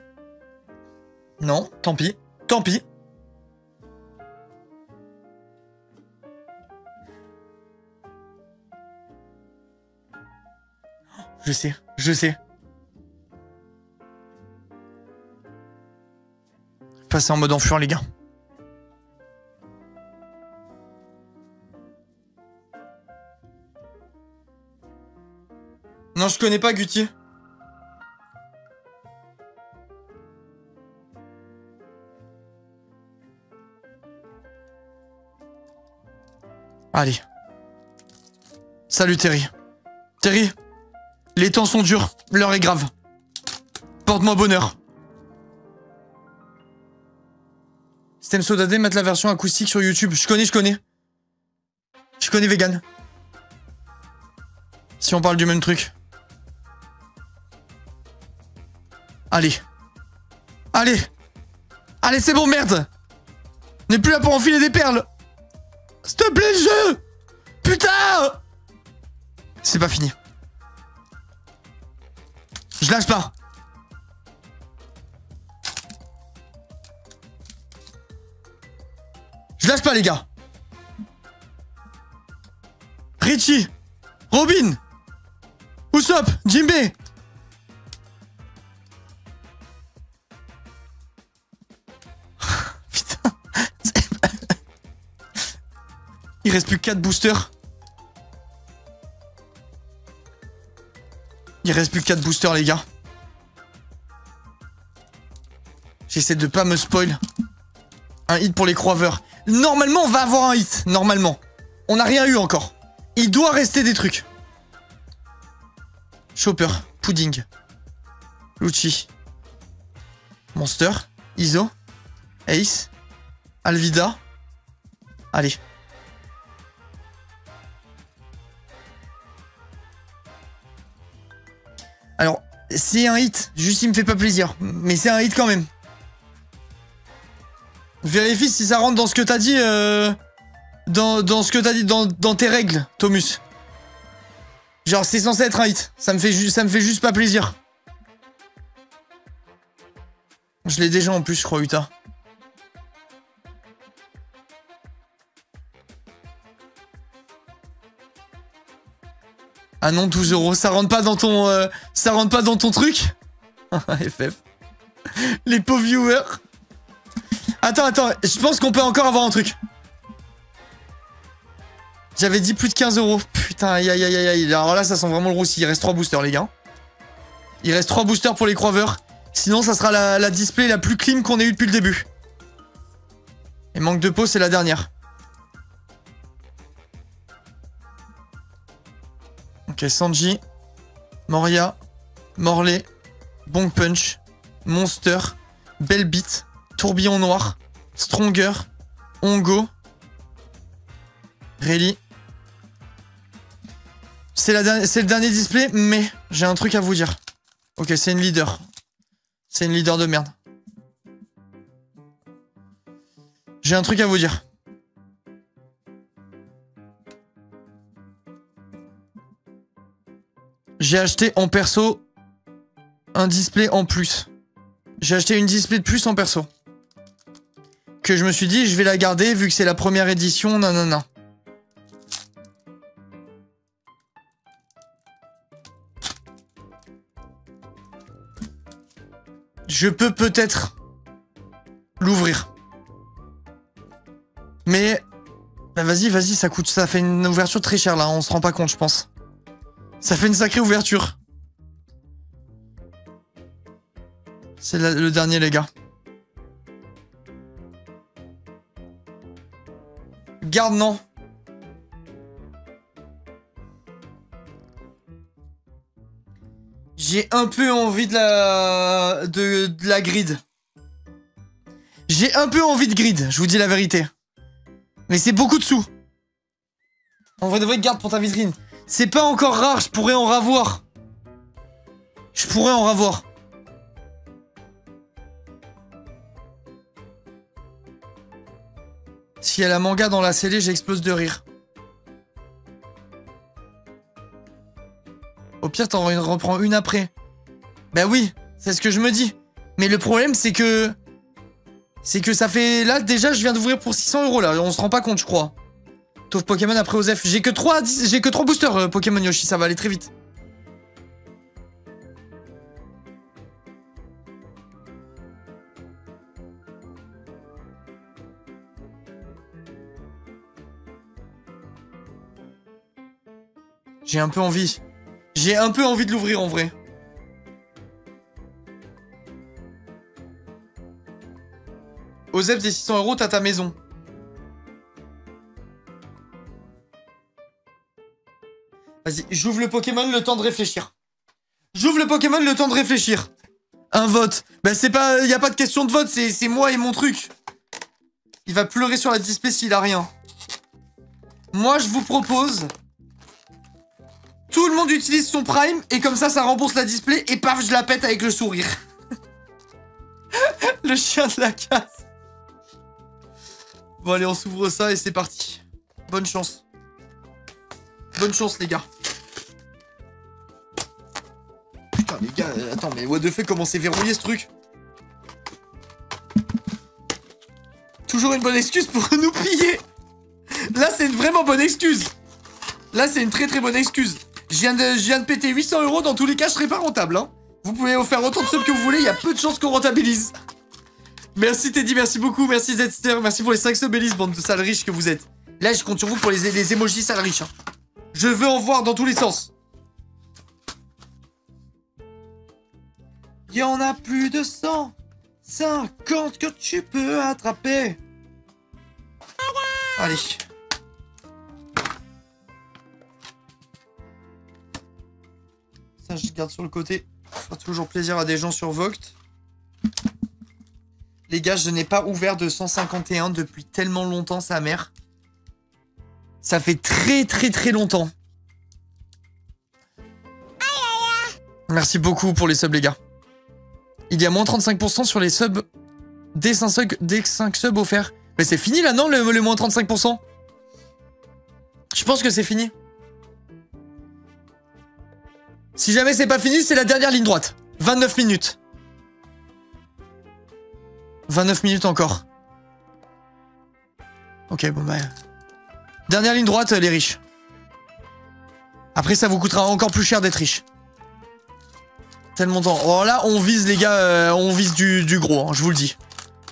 Non, tant pis. Tant pis. Je sais, je sais. Passer en mode enfant, les gars. Non, je connais pas Guti. Allez. Salut Terry. Terry. Les temps sont durs, l'heure est grave. Porte-moi bonheur. Système Sodadé, mettre la version acoustique sur YouTube. Je connais. Je connais Vegan. Si on parle du même truc. Allez. Allez. Allez, c'est bon, merde. On n'est plus là pour enfiler des perles. S'il te plaît, le jeu. Putain. C'est pas fini. Je lâche pas. Je lâche pas, les gars. Richie. Robin. Usopp. Jimbe. Putain. Il reste plus que 4 boosters. Il reste plus que 4 boosters, les gars. J'essaie de pas me spoil. Un hit pour les croiveurs. Normalement, on va avoir un hit. Normalement. On n'a rien eu encore. Il doit rester des trucs. Chopper. Pudding. Lucci. Monster. Iso. Ace. Alvida. Allez. Alors, c'est un hit. Juste, il me fait pas plaisir. Mais c'est un hit quand même. Vérifie si ça rentre dans ce que t'as dit. Dans ce que t'as dit dans tes règles, Thomus. Genre, c'est censé être un hit. Ça me fait juste pas plaisir. Je l'ai déjà en plus, je crois, Utah. Ah non, 12 €, ça rentre pas dans ton truc. FF. Les pauvres viewers. Attends, je pense qu'on peut encore avoir un truc. J'avais dit plus de 15 €. Putain, aïe. Alors là, ça sent vraiment le roussi. Il reste 3 boosters, les gars. Il reste 3 boosters pour les croiveurs. Sinon, ça sera la display la plus clean qu'on ait eu depuis le début. Et manque de peau, c'est la dernière. Ok, Sanji, Moria, Morley, Bonk Punch, Monster, Belle Beat, Tourbillon Noir, Stronger, Ongo, Rayleigh. C'est le dernier display, mais j'ai un truc à vous dire. Ok, c'est une leader. C'est une leader de merde. J'ai un truc à vous dire. J'ai acheté en perso un display en plus. J'ai acheté une display de plus en perso. Que je me suis dit, je vais la garder vu que c'est la première édition, nanana. Je peux peut-être l'ouvrir. Mais... Bah vas-y, vas-y, ça coûte... Ça fait une ouverture très chère, là. On se rend pas compte, je pense. Ça fait une sacrée ouverture. C'est le dernier, les gars. Garde, non. J'ai un peu envie de la grid. J'ai un peu envie de grid, je vous dis la vérité. Mais c'est beaucoup de sous. En vrai de vrai, garde pour ta vitrine. C'est pas encore rare, je pourrais en ravoir. Je pourrais en ravoir. S'il y a la manga dans la scellée, j'explose de rire. Au pire, t'en reprends une après. Bah oui, c'est ce que je me dis. Mais le problème, c'est que... C'est que ça fait... Là, déjà, je viens d'ouvrir pour 600 €, là. On se rend pas compte, je crois. Sauf Pokémon après Osef. J'ai que 3 boosters, Pokémon Yoshi. Ça va aller très vite. J'ai un peu envie. J'ai un peu envie de l'ouvrir, en vrai. Osef des 600 €, t'as ta maison. Vas-y, j'ouvre le Pokémon, le temps de réfléchir. J'ouvre le Pokémon, le temps de réfléchir. Un vote. Bah c'est pas... Y a pas de question de vote, c'est moi et mon truc. Il va pleurer sur la display s'il a rien. Moi, je vous propose... Tout le monde utilise son Prime, et comme ça rembourse la display, et paf, je la pète avec le sourire. Le chien de la casse. Bon allez, on s'ouvre ça et c'est parti. Bonne chance. Bonne chance les gars. Putain les gars, attends mais what the fuck, comment c'est verrouillé ce truc? Toujours une bonne excuse pour nous piller. Là c'est une vraiment bonne excuse. Là c'est une très très bonne excuse. Je viens de péter 800 €, dans tous les cas je serai pas rentable hein. Vous pouvez faire autant de subs que vous voulez, il y a peu de chances qu'on rentabilise. Merci Teddy, merci beaucoup, merci Zester, merci pour les 5 subs Elise, bande de sales riches que vous êtes. Là, je compte sur vous pour les emojis sales riches. Hein. Je veux en voir dans tous les sens. Il y en a plus de 150 que tu peux attraper. Allez. Ça, je garde sur le côté. Ça fera toujours plaisir à des gens sur Vogt. Les gars, je n'ai pas ouvert de 151 depuis tellement longtemps, sa mère. Ça fait très très très longtemps. Merci beaucoup pour les subs, les gars. Il y a moins 35% sur les subs dès 5 subs offerts. Mais c'est fini là, non, le moins 35%? Je pense que c'est fini. Si jamais c'est pas fini, c'est la dernière ligne droite. 29 minutes. 29 minutes encore. Ok, bon bah... Dernière ligne droite, les riches. Après, ça vous coûtera encore plus cher d'être riche. Tellement temps. Oh là, on vise, les gars, on vise du gros, hein, je vous le dis.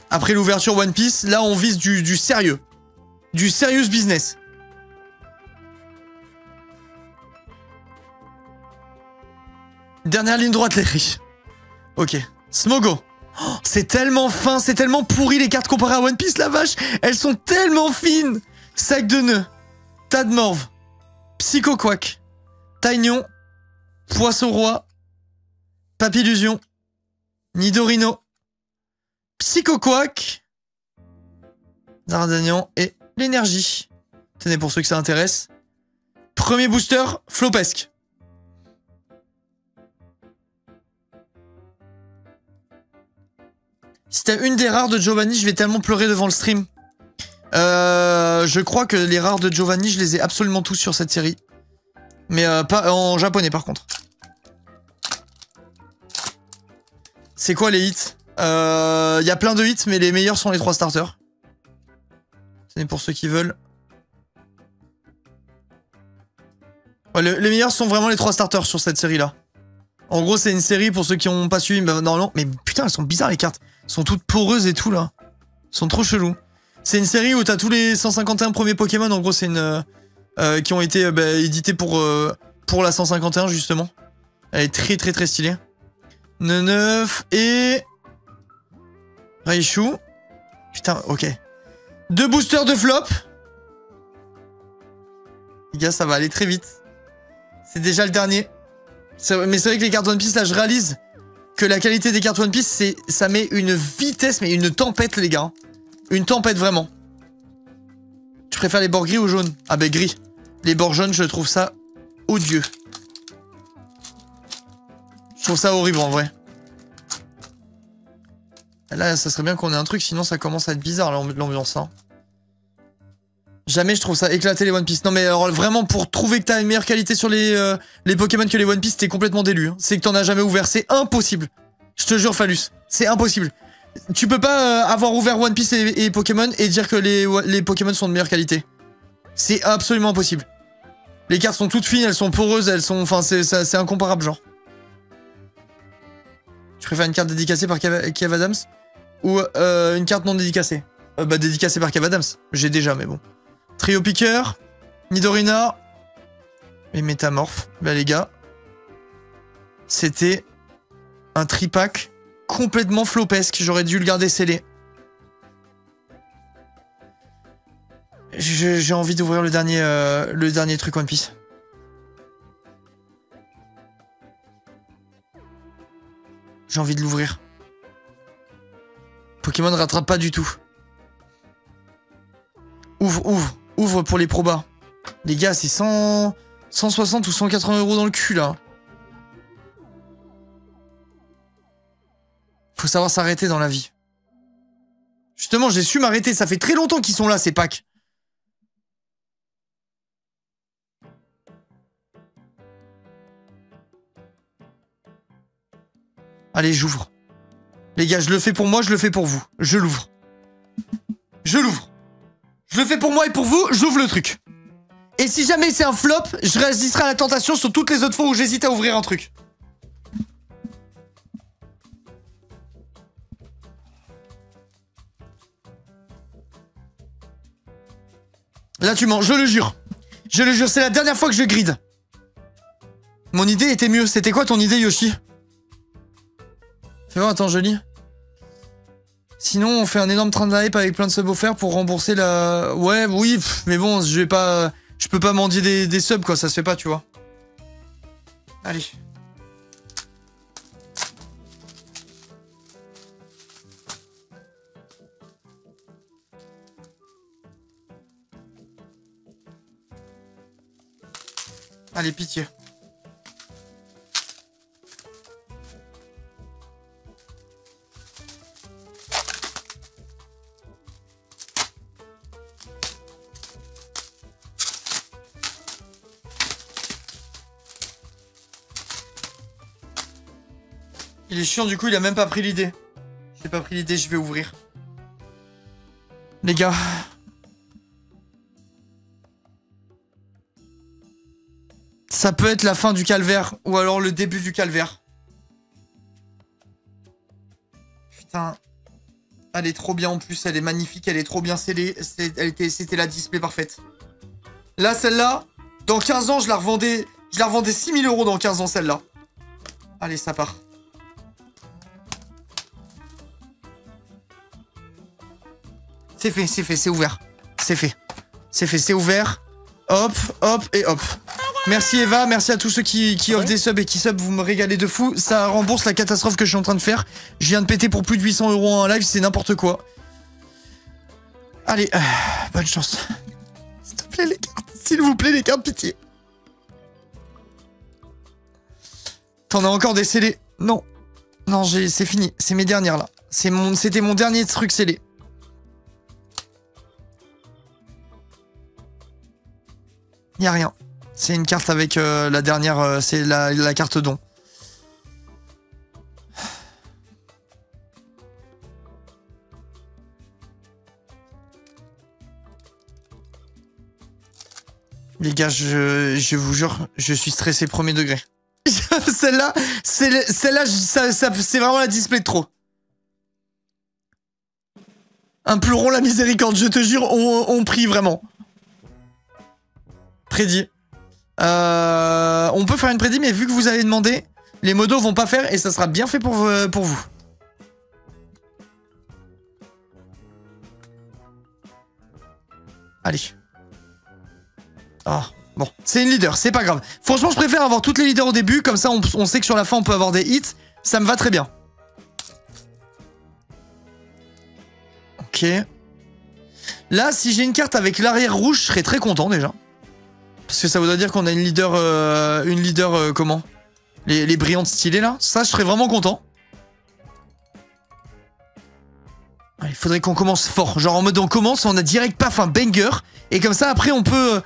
Après l'ouverture One Piece, là, on vise du sérieux. Du serious business. Dernière ligne droite, les riches. Ok. Smogo. Oh, c'est tellement fin, c'est tellement pourri les cartes comparées à One Piece, la vache. Elles sont tellement fines. Sac de nœuds. Tas de morve. Psycho Quack. Taignon. Poisson roi. Papillusion. Nidorino. Psycho Quack. Dardagnan et l'énergie. Tenez pour ceux que ça intéresse. Premier booster, Flopesque. Si t'as une des rares de Giovanni, je vais tellement pleurer devant le stream. Je crois que les rares de Giovanni, je les ai absolument tous sur cette série. Mais pas en japonais par contre. C'est quoi les hits? Y a plein de hits, mais les meilleurs sont les 3 starters. C'est pour ceux qui veulent. Ouais, les meilleurs sont vraiment les 3 starters sur cette série-là. En gros, c'est une série pour ceux qui n'ont pas suivi. Bah, non, mais putain, elles sont bizarres les cartes. Elles sont toutes poreuses et tout là. sont trop chelous. C'est une série où t'as tous les 151 premiers Pokémon. En gros, c'est une... qui ont été édités pour la 151, justement. Elle est très très très stylée. Neuf et... Raichu. Putain, ok. 2 boosters de flop. Les gars, ça va aller très vite. C'est déjà le dernier. Mais c'est vrai que les cartes One Piece, là, je réalise que la qualité des cartes One Piece, ça met une vitesse, mais une tempête, les gars. Une tempête, vraiment. Tu préfères les bords gris ou jaunes? Ah ben gris. Les bords jaunes, je trouve ça odieux. Je trouve ça horrible, en vrai. Là, ça serait bien qu'on ait un truc, sinon ça commence à être bizarre, l'ambiance, hein. Jamais je trouve ça éclater les One Piece. Non mais alors vraiment pour trouver que t'as une meilleure qualité sur les Pokémon que les One Piece, t'es complètement délu. Hein. C'est que t'en as jamais ouvert, c'est impossible. Je te jure Phallus, c'est impossible. Tu peux pas avoir ouvert One Piece et Pokémon et dire que les Pokémon sont de meilleure qualité. C'est absolument impossible. Les cartes sont toutes fines, elles sont poreuses, elles sont... Enfin c'est incomparable genre. Tu préfères une carte dédicacée par Kev Adams ou une carte non dédicacée? Bah dédicacée par Kev Adams, j'ai déjà mais bon. Trio Piqueur, Nidorina et Métamorphe. Bah les gars, c'était un tripack complètement flopesque. J'aurais dû le garder scellé. J'ai envie d'ouvrir le dernier truc One Piece. J'ai envie de l'ouvrir. Pokémon ne rattrape pas du tout. Ouvre pour les probas. Les gars, c'est 160 ou 180 € dans le cul, là. Faut savoir s'arrêter dans la vie. Justement, j'ai su m'arrêter. Ça fait très longtemps qu'ils sont là, ces packs. Allez, j'ouvre. Les gars, je le fais pour moi, je le fais pour vous. Je l'ouvre. Je l'ouvre. Je le fais pour moi et pour vous, j'ouvre le truc. Et si jamais c'est un flop, je résisterai à la tentation sur toutes les autres fois où j'hésite à ouvrir un truc. Là tu mens, je le jure. Je le jure, c'est la dernière fois que je grid. Mon idée était mieux. C'était quoi ton idée, Yoshi? Fais voir, attends, je lis. Sinon, on fait un énorme train de hype avec plein de subs offerts pour rembourser la... Ouais, oui, mais bon, je vais pas... Je peux pas mendier des subs, quoi, ça se fait pas, tu vois. Allez. Allez, pitié. Il est chiant, du coup, il a même pas pris l'idée. J'ai pas pris l'idée, je vais ouvrir. Les gars. Ça peut être la fin du calvaire, ou alors le début du calvaire. Putain. Elle est trop bien en plus, elle est magnifique, elle est trop bien scellée. C'était la display parfaite. Là, celle-là, dans 15 ans, je la revendais 6000 € dans 15 ans, celle-là. Allez, ça part. C'est fait, c'est ouvert. C'est fait. C'est fait, c'est ouvert. Hop, hop et hop. Merci Eva, merci à tous ceux qui offrent des subs et qui sub, vous me régalez de fou. Ça rembourse la catastrophe que je suis en train de faire. Je viens de péter pour plus de 800 € en live, c'est n'importe quoi. Allez, bonne chance. S'il te plaît les cartes, s'il vous plaît les cartes, pitié. T'en as encore des scellés? Non. Non, c'est fini, c'est mes dernières là. C'était mon dernier truc scellé. Y'a rien. C'est une carte avec la dernière, c'est la carte don. Les gars, je vous jure, je suis stressé premier degré. Celle-là, c'est vraiment la display de trop. Implorons la miséricorde, je te jure, on prie vraiment. Prédit. On peut faire une prédit, mais vu que vous avez demandé, les modos vont pas faire et ça sera bien fait pour vous. Allez. Ah, bon. C'est une leader, c'est pas grave. Franchement, je préfère avoir toutes les leaders au début, comme ça on sait que sur la fin on peut avoir des hits. Ça me va très bien. Ok. Là, si j'ai une carte avec l'arrière rouge, je serais très content déjà. Parce que ça voudrait dire qu'on a une leader, comment? Les brillantes stylées là. Ça, je serais vraiment content. Il faudrait qu'on commence fort. Genre en mode on commence, on a direct paf un banger. Et comme ça, après, on peut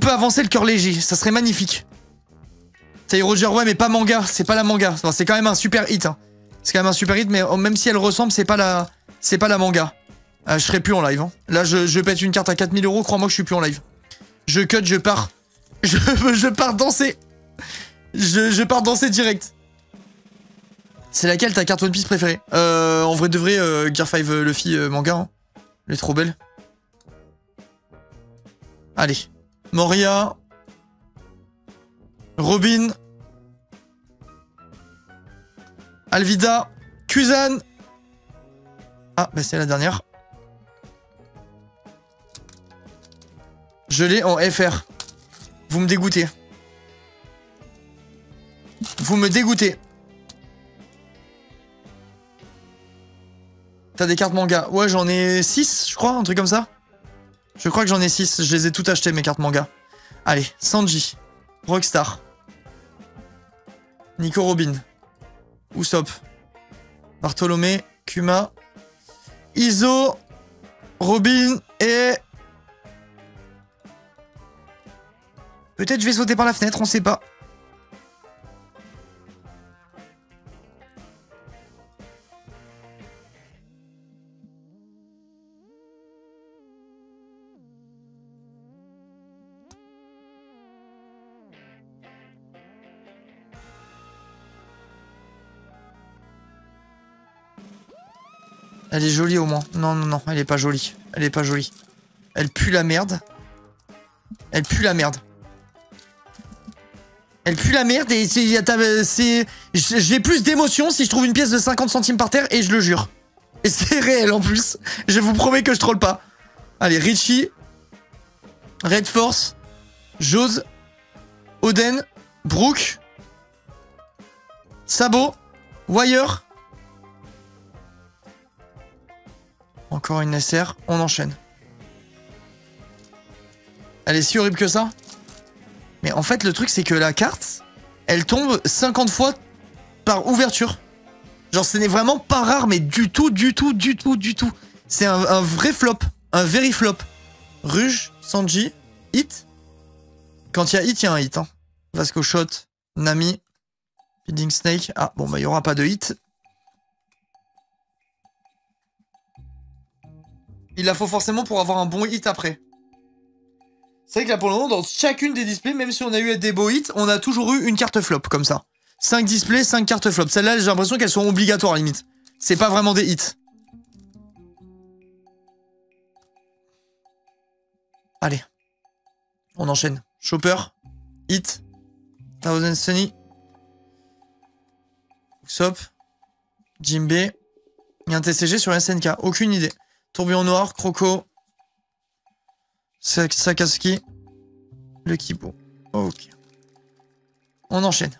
avancer le cœur léger. Ça serait magnifique. Taille Roger, ouais, mais pas manga. C'est pas la manga. C'est quand même un super hit. Hein. C'est quand même un super hit, mais même si elle ressemble, c'est pas la manga. Je serai plus en live. Hein. Là, je pète une carte à 4000 €. Crois-moi que je suis plus en live. Je cut, je pars. Je pars danser. Je pars danser direct. C'est laquelle ta carte One Piece préférée? En vrai de vrai, Gear 5 Luffy manga. Hein. Elle est trop belle. Allez. Moria. Robin. Alvida. Kuzan. Ah, bah c'est la dernière. Je l'ai en FR. Vous me dégoûtez. Vous me dégoûtez. T'as des cartes manga? Ouais, j'en ai 6, je crois, un truc comme ça. Je crois que j'en ai 6. Je les ai toutes achetées, mes cartes manga. Allez, Sanji. Rockstar. Nico Robin. Usopp. Bartholomé. Kuma. Iso. Robin et... Peut-être je vais sauter par la fenêtre, on sait pas. Elle est jolie au moins. Non, non, non, elle est pas jolie. Elle est pas jolie. Elle pue la merde. Elle pue la merde. Elle pue la merde et j'ai plus d'émotion si je trouve une pièce de 50 centimes par terre et je le jure. Et c'est réel en plus. Je vous promets que je troll pas. Allez, Richie. Red Force. Jose. Oden. Brooke. Sabo. Wire. Encore une SR. On enchaîne. Elle est si horrible que ça? Mais en fait, le truc, c'est que la carte, elle tombe 50 fois par ouverture. Genre, ce n'est vraiment pas rare, mais du tout, du tout, du tout, du tout. C'est un vrai flop. Un very flop. Ruge, Sanji, hit. Quand il y a hit, il y a un hit. Hein. Vasco Shot, Nami, Feeding Snake. Ah, bon, bah, il n'y aura pas de hit. Il la faut forcément pour avoir un bon hit après. C'est vrai que là, pour le moment, dans chacune des displays, même si on a eu des beaux hits, on a toujours eu une carte flop, comme ça. 5 displays, 5 cartes flop. Celles-là, j'ai l'impression qu'elles sont obligatoires, limite. C'est pas vraiment des hits. Allez. On enchaîne. Chopper. Hit. Thousand Sunny. Usopp. Jimbe. Il y a un TCG sur SNK. Aucune idée. Tourbillon Noir. Croco. Sakazuki. Le Kibo. Ok. On enchaîne.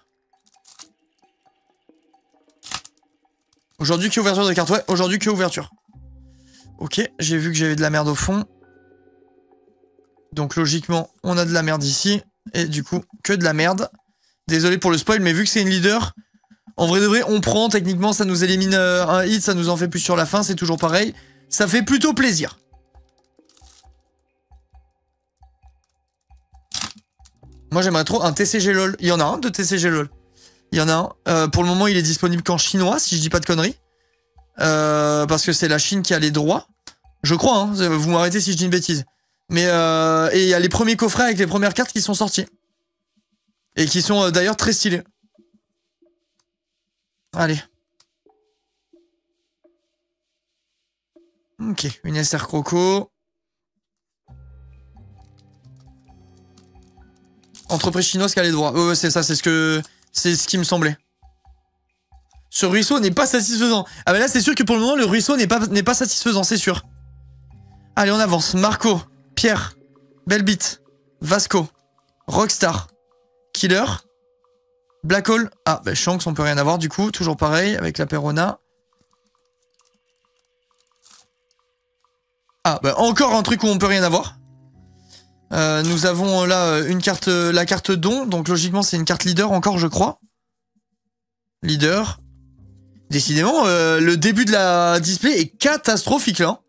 Aujourd'hui, que ouverture de carte? Ouais, aujourd'hui, que ouverture. Ok, j'ai vu que j'avais de la merde au fond. Donc, logiquement, on a de la merde ici. Et du coup, que de la merde. Désolé pour le spoil, mais vu que c'est une leader, en vrai de vrai, on prend. Techniquement, ça nous élimine un hit, ça nous en fait plus sur la fin. C'est toujours pareil. Ça fait plutôt plaisir. Moi, j'aimerais trop un TCG LOL. Il y en a un de TCG LOL. Il y en a un. Pour le moment, il est disponible qu'en chinois, si je dis pas de conneries. Parce que c'est la Chine qui a les droits. Je crois, hein. Vous m'arrêtez si je dis une bêtise. Mais et il y a les premiers coffrets avec les premières cartes qui sont sortis. Et qui sont d'ailleurs très stylés. Allez. Ok, une SR Croco. Entreprise chinoise qui a les droits. Ouais, c'est ça, c'est ce qui me semblait. Ce ruisseau n'est pas satisfaisant. Ah, mais là, c'est sûr que pour le moment, le ruisseau n'est pas satisfaisant, c'est sûr. Allez, on avance. Marco, Pierre, Bellbit, Vasco, Rockstar, Killer, Black Hole. Ah, bah, Shanks, on peut rien avoir du coup. Toujours pareil avec la Perona. Ah, bah, encore un truc où on peut rien avoir. Nous avons là une carte, la carte don. Donc logiquement, c'est une carte leader encore, je crois. Leader. Décidément, le début de la display est catastrophique là.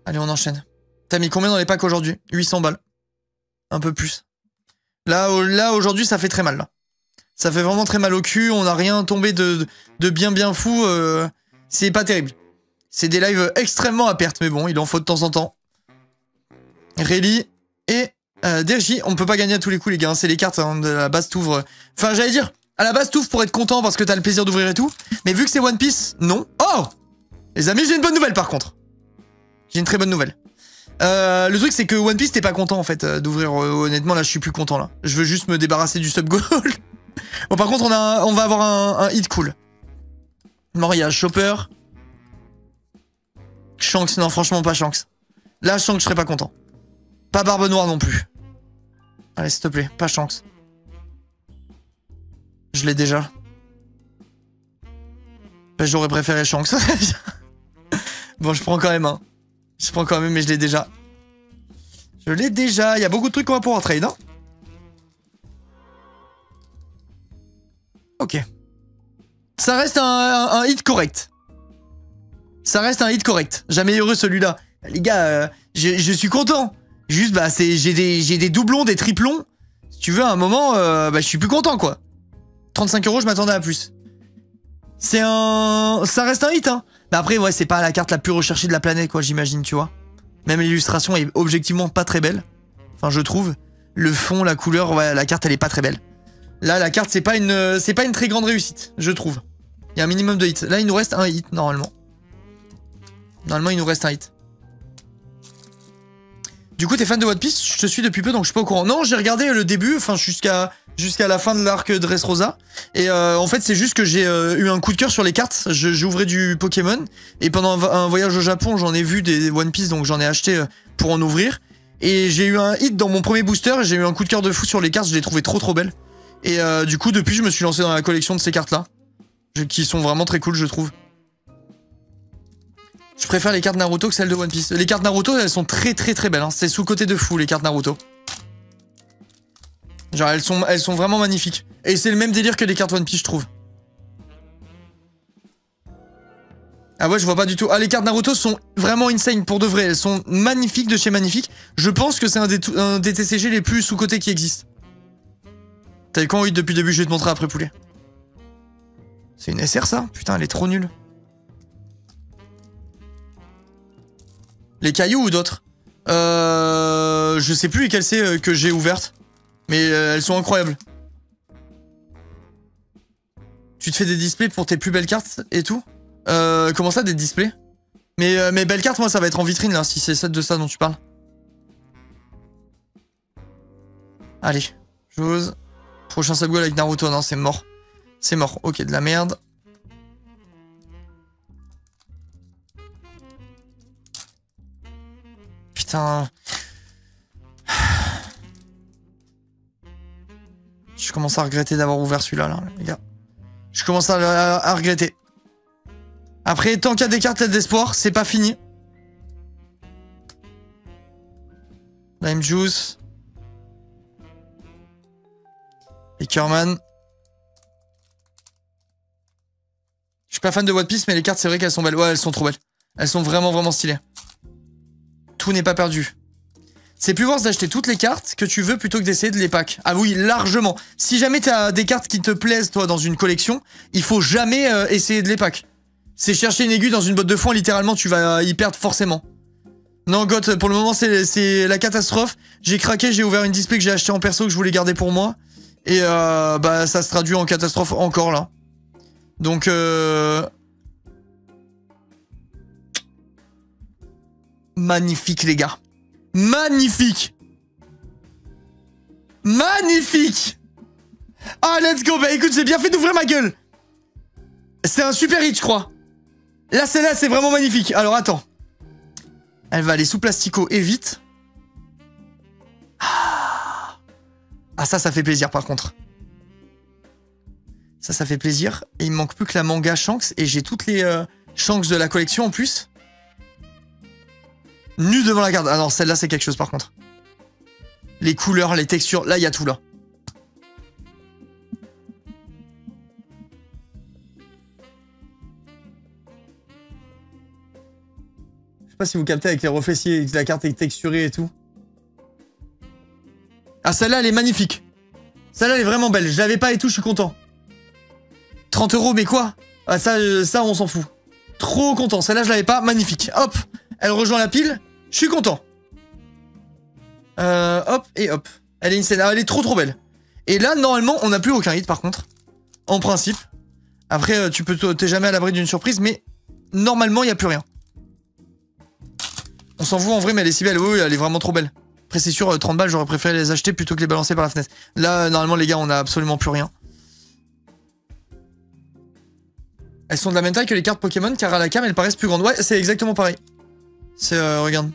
Allez, on enchaîne. T'as mis combien dans les packs aujourd'hui? 800 balles. Un peu plus. Là aujourd'hui, ça fait très mal. Là. Ça fait vraiment très mal au cul. On n'a rien tombé de bien fou. C'est pas terrible. C'est des lives extrêmement à perte. Mais bon, il en faut de temps en temps. Rayleigh et DRJ. On peut pas gagner à tous les coups, les gars. C'est les cartes hein, de la base t'ouvres. Enfin, j'allais dire, à la base t'ouvres pour être content parce que t'as le plaisir d'ouvrir et tout. Mais vu que c'est One Piece, non. Oh! Les amis, j'ai une bonne nouvelle par contre. J'ai une très bonne nouvelle. Le truc c'est que One Piece t'es pas content en fait d'ouvrir. Honnêtement là je suis plus content là. Je veux juste me débarrasser du sub goal. Bon par contre on va avoir un hit cool. Moria, Chopper. Shanks, non franchement pas Shanks. Là Shanks je serais pas content. Pas Barbe Noire non plus. Allez s'il te plaît, pas Shanks. Je l'ai déjà. Ben, j'aurais préféré Shanks. Bon je prends quand même un. Je prends quand même, mais je l'ai déjà. Je l'ai déjà. Il y a beaucoup de trucs qu'on va pouvoir trade, hein. Ok. Ça reste un hit correct. Ça reste un hit correct. Jamais heureux celui-là. Les gars, je suis content. Juste, bah, j'ai des doublons, des triplons. Si tu veux, à un moment, bah, je suis plus content, quoi. 35 €, je m'attendais à plus. Ça reste un hit, hein. Mais après, ouais, c'est pas la carte la plus recherchée de la planète, quoi, j'imagine, tu vois. Même l'illustration est objectivement pas très belle. Enfin, je trouve. Le fond, la couleur, ouais, la carte, elle est pas très belle. Là, la carte, c'est pas une très grande réussite, je trouve. Il y a un minimum de hits. Là, il nous reste un hit, normalement. Normalement, il nous reste un hit. Du coup, t'es fan de One Piece? Je te suis depuis peu, donc je suis pas au courant. Non, j'ai regardé le début, enfin, jusqu'à la fin de l'arc Dressrosa. Et en fait, c'est juste que j'ai eu un coup de cœur sur les cartes. J'ouvrais du Pokémon. Et pendant un voyage au Japon, j'en ai vu des One Piece, donc j'en ai acheté pour en ouvrir. Et j'ai eu un hit dans mon premier booster. Et j'ai eu un coup de cœur de fou sur les cartes. Je les trouvais trop belles. Et du coup, depuis, je me suis lancé dans la collection de ces cartes-là. Qui sont vraiment très cool, je trouve. Je préfère les cartes Naruto que celles de One Piece. Les cartes Naruto, elles sont très belles. Hein. C'est sous-côté de fou, les cartes Naruto. Genre, elles sont vraiment magnifiques. Et c'est le même délire que les cartes One Piece, je trouve. Ah ouais, je vois pas du tout. Ah, les cartes Naruto sont vraiment insane, pour de vrai. Elles sont magnifiques de chez magnifiques. Je pense que c'est un des TCG les plus sous-cotés qui existent. T'as eu quand, oui, depuis le début, je vais te montrer après, poulet. C'est une SR, ça? Putain, elle est trop nulle. Les cailloux ou d'autres? Je sais plus lesquelles c'est que j'ai ouvertes. Mais elles sont incroyables. Tu te fais des displays pour tes plus belles cartes et tout? Comment ça, des displays? Mais mes belles cartes, moi, ça va être en vitrine, là, si c'est de ça dont tu parles. Allez, j'ose. Prochain subgoal avec Naruto, non, c'est mort. C'est mort, ok, de la merde. Putain. Je commence à regretter d'avoir ouvert celui-là, là, les gars. Je commence à regretter. Après, tant qu'il y a des cartes d'espoir, c'est pas fini. Lime Juice. Pickerman. Je suis pas fan de One Piece, mais les cartes, c'est vrai qu'elles sont belles. Ouais, elles sont trop belles. Elles sont vraiment stylées. Tout n'est pas perdu. C'est plus worth d'acheter toutes les cartes que tu veux plutôt que d'essayer de les packs. Ah oui, largement. Si jamais t'as des cartes qui te plaisent, toi, dans une collection, il faut jamais essayer de les packs. C'est chercher une aiguille dans une botte de foin, littéralement, tu vas y perdre forcément. Non, Goth, pour le moment, c'est la catastrophe. J'ai craqué, j'ai ouvert une display que j'ai acheté en perso que je voulais garder pour moi. Et bah, ça se traduit en catastrophe encore, là. Donc, magnifique, les gars. Magnifique. Magnifique. Ah, let's go. Bah, écoute, j'ai bien fait d'ouvrir ma gueule. C'est un super hit, je crois. Là, celle-là, c'est vraiment magnifique. Alors, attends. Elle va aller sous plastico et vite. Ah, ça fait plaisir, par contre. Ça fait plaisir. Et il me manque plus que la manga Shanks. Et j'ai toutes les Shanks de la collection, en plus. Nu devant la garde. Ah non, celle-là, c'est quelque chose, par contre. Les couleurs, les textures. Là, il y a tout, là. Je sais pas si vous captez avec les reflets, si la carte est texturée et tout. Ah, celle-là, elle est magnifique. Celle-là, elle est vraiment belle. Je l'avais pas et tout, je suis content. 30 €, mais quoi? Ah, ça, on s'en fout. Trop content. Celle-là, je l'avais pas. Magnifique. Hop. Elle rejoint la pile. Je suis content. Hop et hop. Elle est insane. Elle est trop belle. Et là, normalement, on n'a plus aucun hit, par contre. En principe. Après, t'es jamais à l'abri d'une surprise, mais normalement, il n'y a plus rien. On s'en fout en vrai, mais elle est si belle. Oui, elle est vraiment trop belle. Après, c'est sûr, 30 balles, j'aurais préféré les acheter plutôt que les balancer par la fenêtre. Là, normalement, les gars, on a absolument plus rien. Elles sont de la même taille que les cartes Pokémon, car à la cam, elles paraissent plus grandes. Ouais, c'est exactement pareil. C'est, regarde.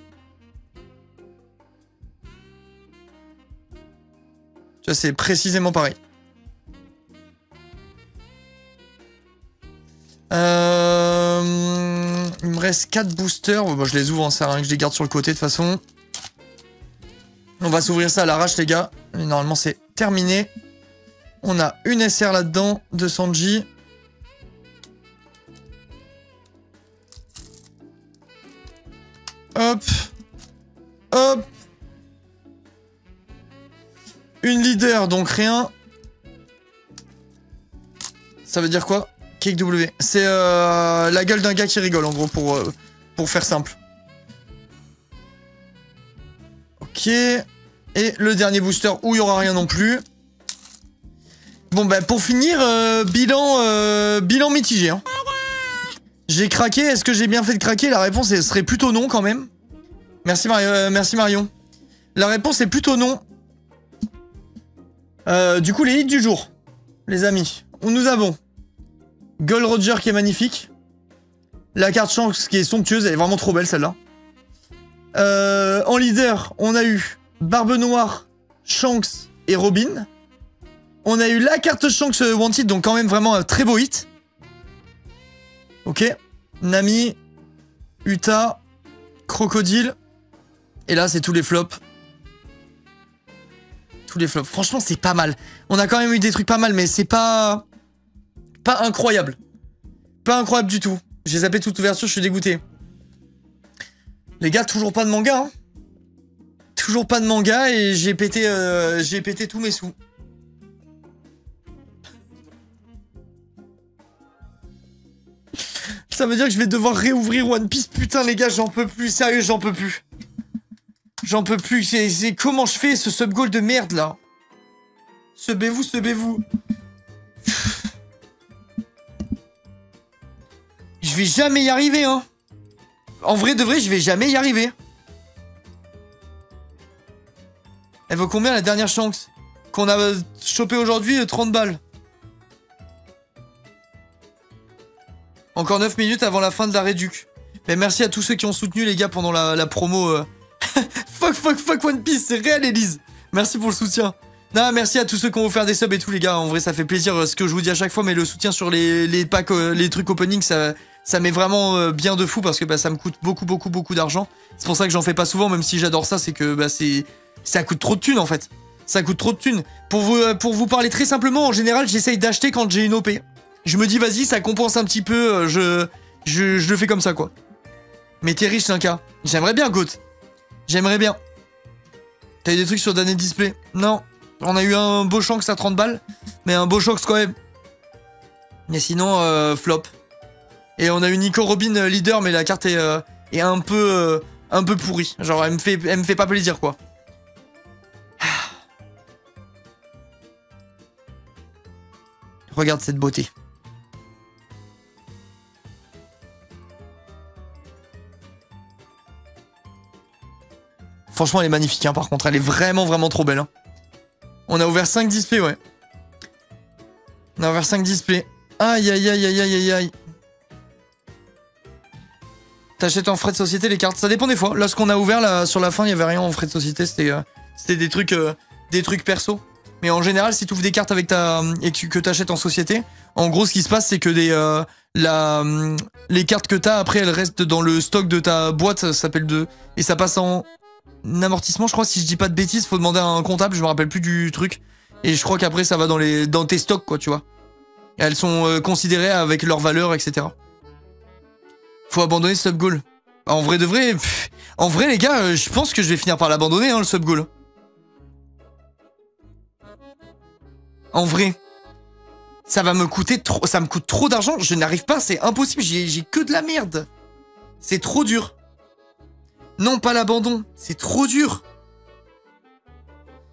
Tu vois, c'est précisément pareil. Il me reste 4 boosters. Bon, je les ouvre, hein, ça sert à rien que je les garde sur le côté de toute façon. On va s'ouvrir ça à l'arrache, les gars. Et normalement, c'est terminé. On a une SR là-dedans de Sanji. Hop. Hop. Une leader, donc rien. Ça veut dire quoi? Cake W. C'est la gueule d'un gars qui rigole, en gros, pour faire simple. Ok. Et le dernier booster où il n'y aura rien non plus. Bon, bah, pour finir, bilan mitigé. Hein. J'ai craqué. Est-ce que j'ai bien fait de craquer? La réponse serait plutôt non, quand même. Merci, merci Marion. La réponse est plutôt non. Du coup, les hits du jour, les amis. Nous avons Gold Roger qui est magnifique. La carte Shanks qui est somptueuse, elle est vraiment trop belle celle-là. En leader, on a eu Barbe Noire, Shanks et Robin. On a eu la carte Shanks Wanted, donc quand même vraiment un très beau hit. Ok. Nami, Uta, Crocodile. Et là, c'est tous les flops. Tous les flops. Franchement, c'est pas mal. On a quand même eu des trucs pas mal, mais c'est pas incroyable. Pas incroyable du tout. J'ai zappé toute ouverture, je suis dégoûté. Les gars, toujours pas de manga. Hein. Toujours pas de manga et j'ai pété tous mes sous. Ça veut dire que je vais devoir réouvrir One Piece. Putain, les gars, j'en peux plus. Sérieux, j'en peux plus. J'en peux plus. C'est comment je fais ce sub-goal de merde, là? Subez-vous, subez-vous. Je vais jamais y arriver, hein. En vrai de vrai, je vais jamais y arriver. Elle vaut combien la dernière chance qu'on a chopé aujourd'hui? 30 balles. Encore 9 minutes avant la fin de la réduc. Mais merci à tous ceux qui ont soutenu, les gars, pendant la promo. Fuck One Piece, c'est réel, Elise. Merci pour le soutien. Non, merci à tous ceux qui ont offert des subs et tout, les gars. En vrai, ça fait plaisir, ce que je vous dis à chaque fois, mais le soutien sur les packs, les trucs opening, ça met vraiment bien de fou parce que bah, ça me coûte beaucoup d'argent. C'est pour ça que j'en fais pas souvent, même si j'adore ça, c'est que bah, ça coûte trop de thunes, en fait. Ça coûte trop de thunes. Pour vous parler très simplement, en général, j'essaye d'acheter quand j'ai une OP. Je me dis, vas-y, ça compense un petit peu, je le fais comme ça, quoi. Mais t'es riche, Linka. J'aimerais bien, Goat. J'aimerais bien. T'as eu des trucs sur Danet Display? Non. On a eu un beau Shanks à 30 balles, mais un beau Shanks quand même. Mais sinon, flop. Et on a eu Nico Robin leader, mais la carte est un peu un peu pourrie. Genre, elle me fait pas plaisir, quoi. Regarde cette beauté. Franchement, elle est magnifique, hein, par contre. Elle est vraiment, vraiment trop belle. Hein. On a ouvert 5 displays, ouais. On a ouvert 5 displays. Aïe, aïe, aïe, aïe, aïe, aïe, aïe. T'achètes en frais de société les cartes. Ça dépend des fois. Là, ce qu'on a ouvert, là, sur la fin, il y avait rien en frais de société. C'était des trucs perso. Mais en général, si tu ouvres des cartes avec et que t'achètes en société, en gros, ce qui se passe, c'est que les cartes que t'as, après, elles restent dans le stock de ta boîte, ça s'appelle et ça passe en amortissement, je crois, si je dis pas de bêtises, faut demander à un comptable, je me rappelle plus du truc. Et je crois qu'après, ça va dans tes stocks, quoi, tu vois. Et elles sont considérées avec leur valeur, etc. Faut abandonner ce sub-goal. En vrai de vrai, en vrai, les gars, je pense que je vais finir par l'abandonner, hein, le sub-goal. En vrai, ça va me coûter trop, ça me coûte trop d'argent, je n'arrive pas, c'est impossible, j'ai que de la merde. C'est trop dur. Non, pas l'abandon, c'est trop dur.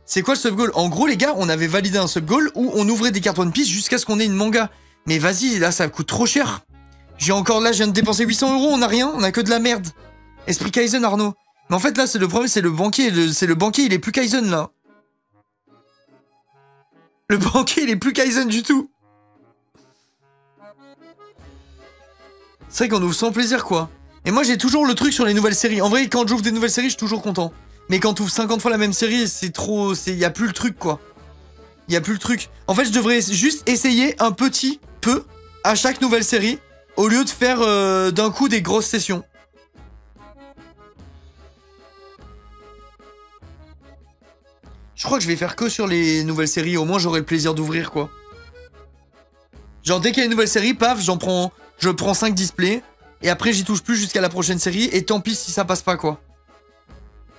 C'est quoi le sub-goal? En gros, les gars, on avait validé un sub-goal où on ouvrait des cartes One Piece jusqu'à ce qu'on ait une manga. Mais vas-y, là, ça coûte trop cher. Je viens de dépenser 800 €, on a rien, on a que de la merde. Esprit Kaizen, Arnaud. Mais en fait, là, c'est le problème, c'est le banquier, il est plus Kaizen, là. Le banquier, il est plus Kaizen du tout. C'est vrai qu'on ouvre sans plaisir, quoi. Et moi, j'ai toujours le truc sur les nouvelles séries. En vrai, quand j'ouvre des nouvelles séries, je suis toujours content. Mais quand tu ouvres 50 fois la même série, c'est trop... Y a plus le truc, quoi. Y a plus le truc. En fait, je devrais juste essayer un petit peu à chaque nouvelle série, au lieu de faire d'un coup des grosses sessions. Je crois que je vais faire que sur les nouvelles séries, au moins j'aurai le plaisir d'ouvrir, quoi. Genre, dès qu'il y a une nouvelle série, paf, je prends 5 displays, et après j'y touche plus jusqu'à la prochaine série, et tant pis si ça passe pas, quoi.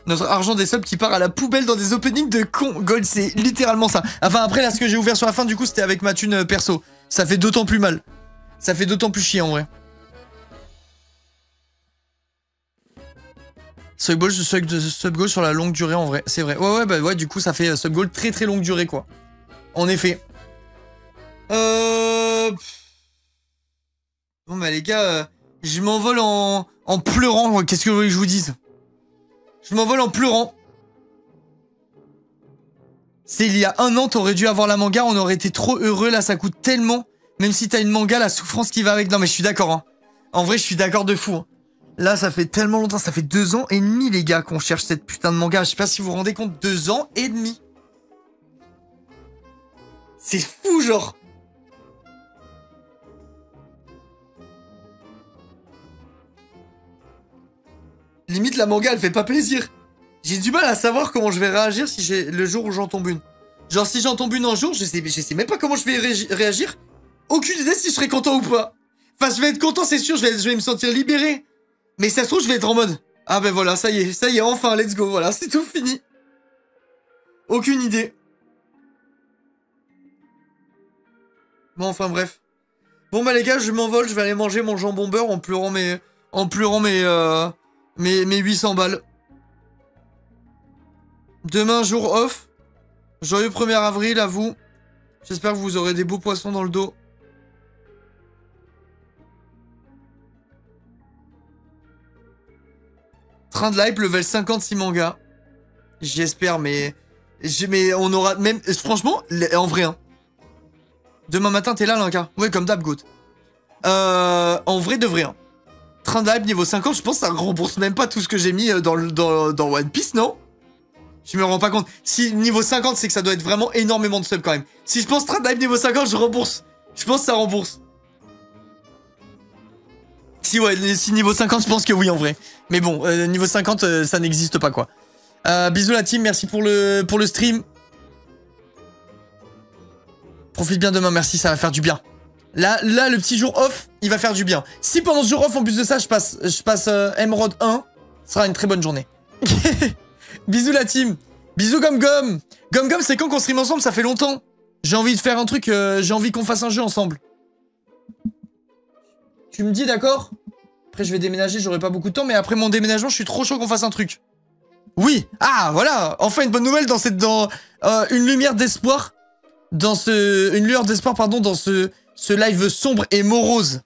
Notre argent des subs qui part à la poubelle dans des openings de cons. Gold, c'est littéralement ça. Enfin, après, là, ce que j'ai ouvert sur la fin, du coup, c'était avec ma thune perso. Ça fait d'autant plus mal. Ça fait d'autant plus chier, en vrai. Sub-goal sur la longue durée, en vrai. C'est vrai. Ouais, bah ouais, du coup, ça fait sub-goal très très longue durée, quoi. En effet. Bon, bah, les gars, je m'envole en pleurant. Qu'est-ce que vous voulez que je vous dise? Je m'envole en pleurant. C'est il y a 1 an, t'aurais dû avoir la manga, on aurait été trop heureux, là, ça coûte tellement. Même si t'as une manga, la souffrance qui va avec... Non, mais je suis d'accord, hein. En vrai, je suis d'accord de fou, hein. Là, ça fait tellement longtemps, ça fait 2 ans et demi, les gars, qu'on cherche cette putain de manga. Je sais pas si vous vous rendez compte, 2 ans et demi. C'est fou, genre. Limite, la manga, elle fait pas plaisir. J'ai du mal à savoir comment je vais réagir si le jour où j'en tombe une. Genre, si j'en tombe une un jour, je sais même pas comment je vais réagir. Aucune idée si je serai content ou pas. Enfin, je vais être content, c'est sûr, je vais me sentir libéré. Mais ça se trouve, je vais être en mode... Ah ben voilà, ça y est, enfin, let's go, voilà, c'est tout fini. Aucune idée. Bon, enfin, bref. Bon, bah les gars, je m'envole, je vais aller manger mon jambon beurre en pleurant mes 800 balles. Demain, jour off. Joyeux 1er avril à vous. J'espère que vous aurez des beaux poissons dans le dos. Train de live, level 56 manga. J'espère, mais on aura même... Franchement, en vrai, hein. Demain matin, t'es là, Linka. Ouais, comme d'hab, Goat. En vrai de vrai, hein. Train de live niveau 50, je pense que ça rembourse même pas tout ce que j'ai mis dans One Piece, non? Je me rends pas compte. Si niveau 50, c'est que ça doit être vraiment énormément de subs quand même. Si je pense train de live niveau 50, je rembourse. Je pense que ça rembourse. Si ouais, si niveau 50, je pense que oui en vrai. Mais bon, niveau 50, ça n'existe pas quoi. Bisous la team, merci pour le stream. Profite bien demain, merci, ça va faire du bien. Là, le petit jour off, il va faire du bien. Si pendant ce jour off, en plus de ça, je passe Emerald 1, ce sera une très bonne journée. Bisous la team. Bisous Gom-Gom. Gom-Gom, c'est quand qu'on stream ensemble? Ça fait longtemps. J'ai envie de faire un truc, j'ai envie qu'on fasse un jeu ensemble. Tu me dis d'accord? Après, je vais déménager, j'aurai pas beaucoup de temps, mais après mon déménagement, je suis trop chaud qu'on fasse un truc. Oui. Ah, voilà. Enfin, une bonne nouvelle dans une lumière d'espoir. Une lueur d'espoir, pardon, dans ce live sombre et morose.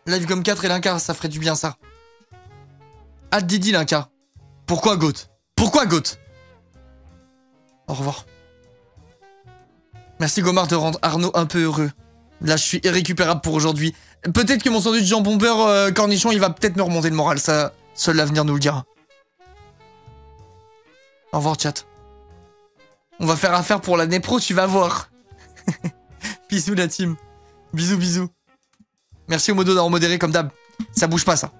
Live comme 4 et Linka, ça ferait du bien, ça. Hâte Didi, Linka. Pourquoi Goat? Pourquoi Goat? Au revoir. Merci Gomard de rendre Arnaud un peu heureux. Là, je suis irrécupérable pour aujourd'hui. Peut-être que mon sandwich jambon beurre cornichon, il va peut-être me remonter le moral. Ça, seul l'avenir nous le dira. Au revoir, chat. On va faire affaire pour l'année pro, tu vas voir. Bisous, la team. Bisous, bisous. Merci au modo d'avoir modéré comme d'hab. Ça bouge pas, ça.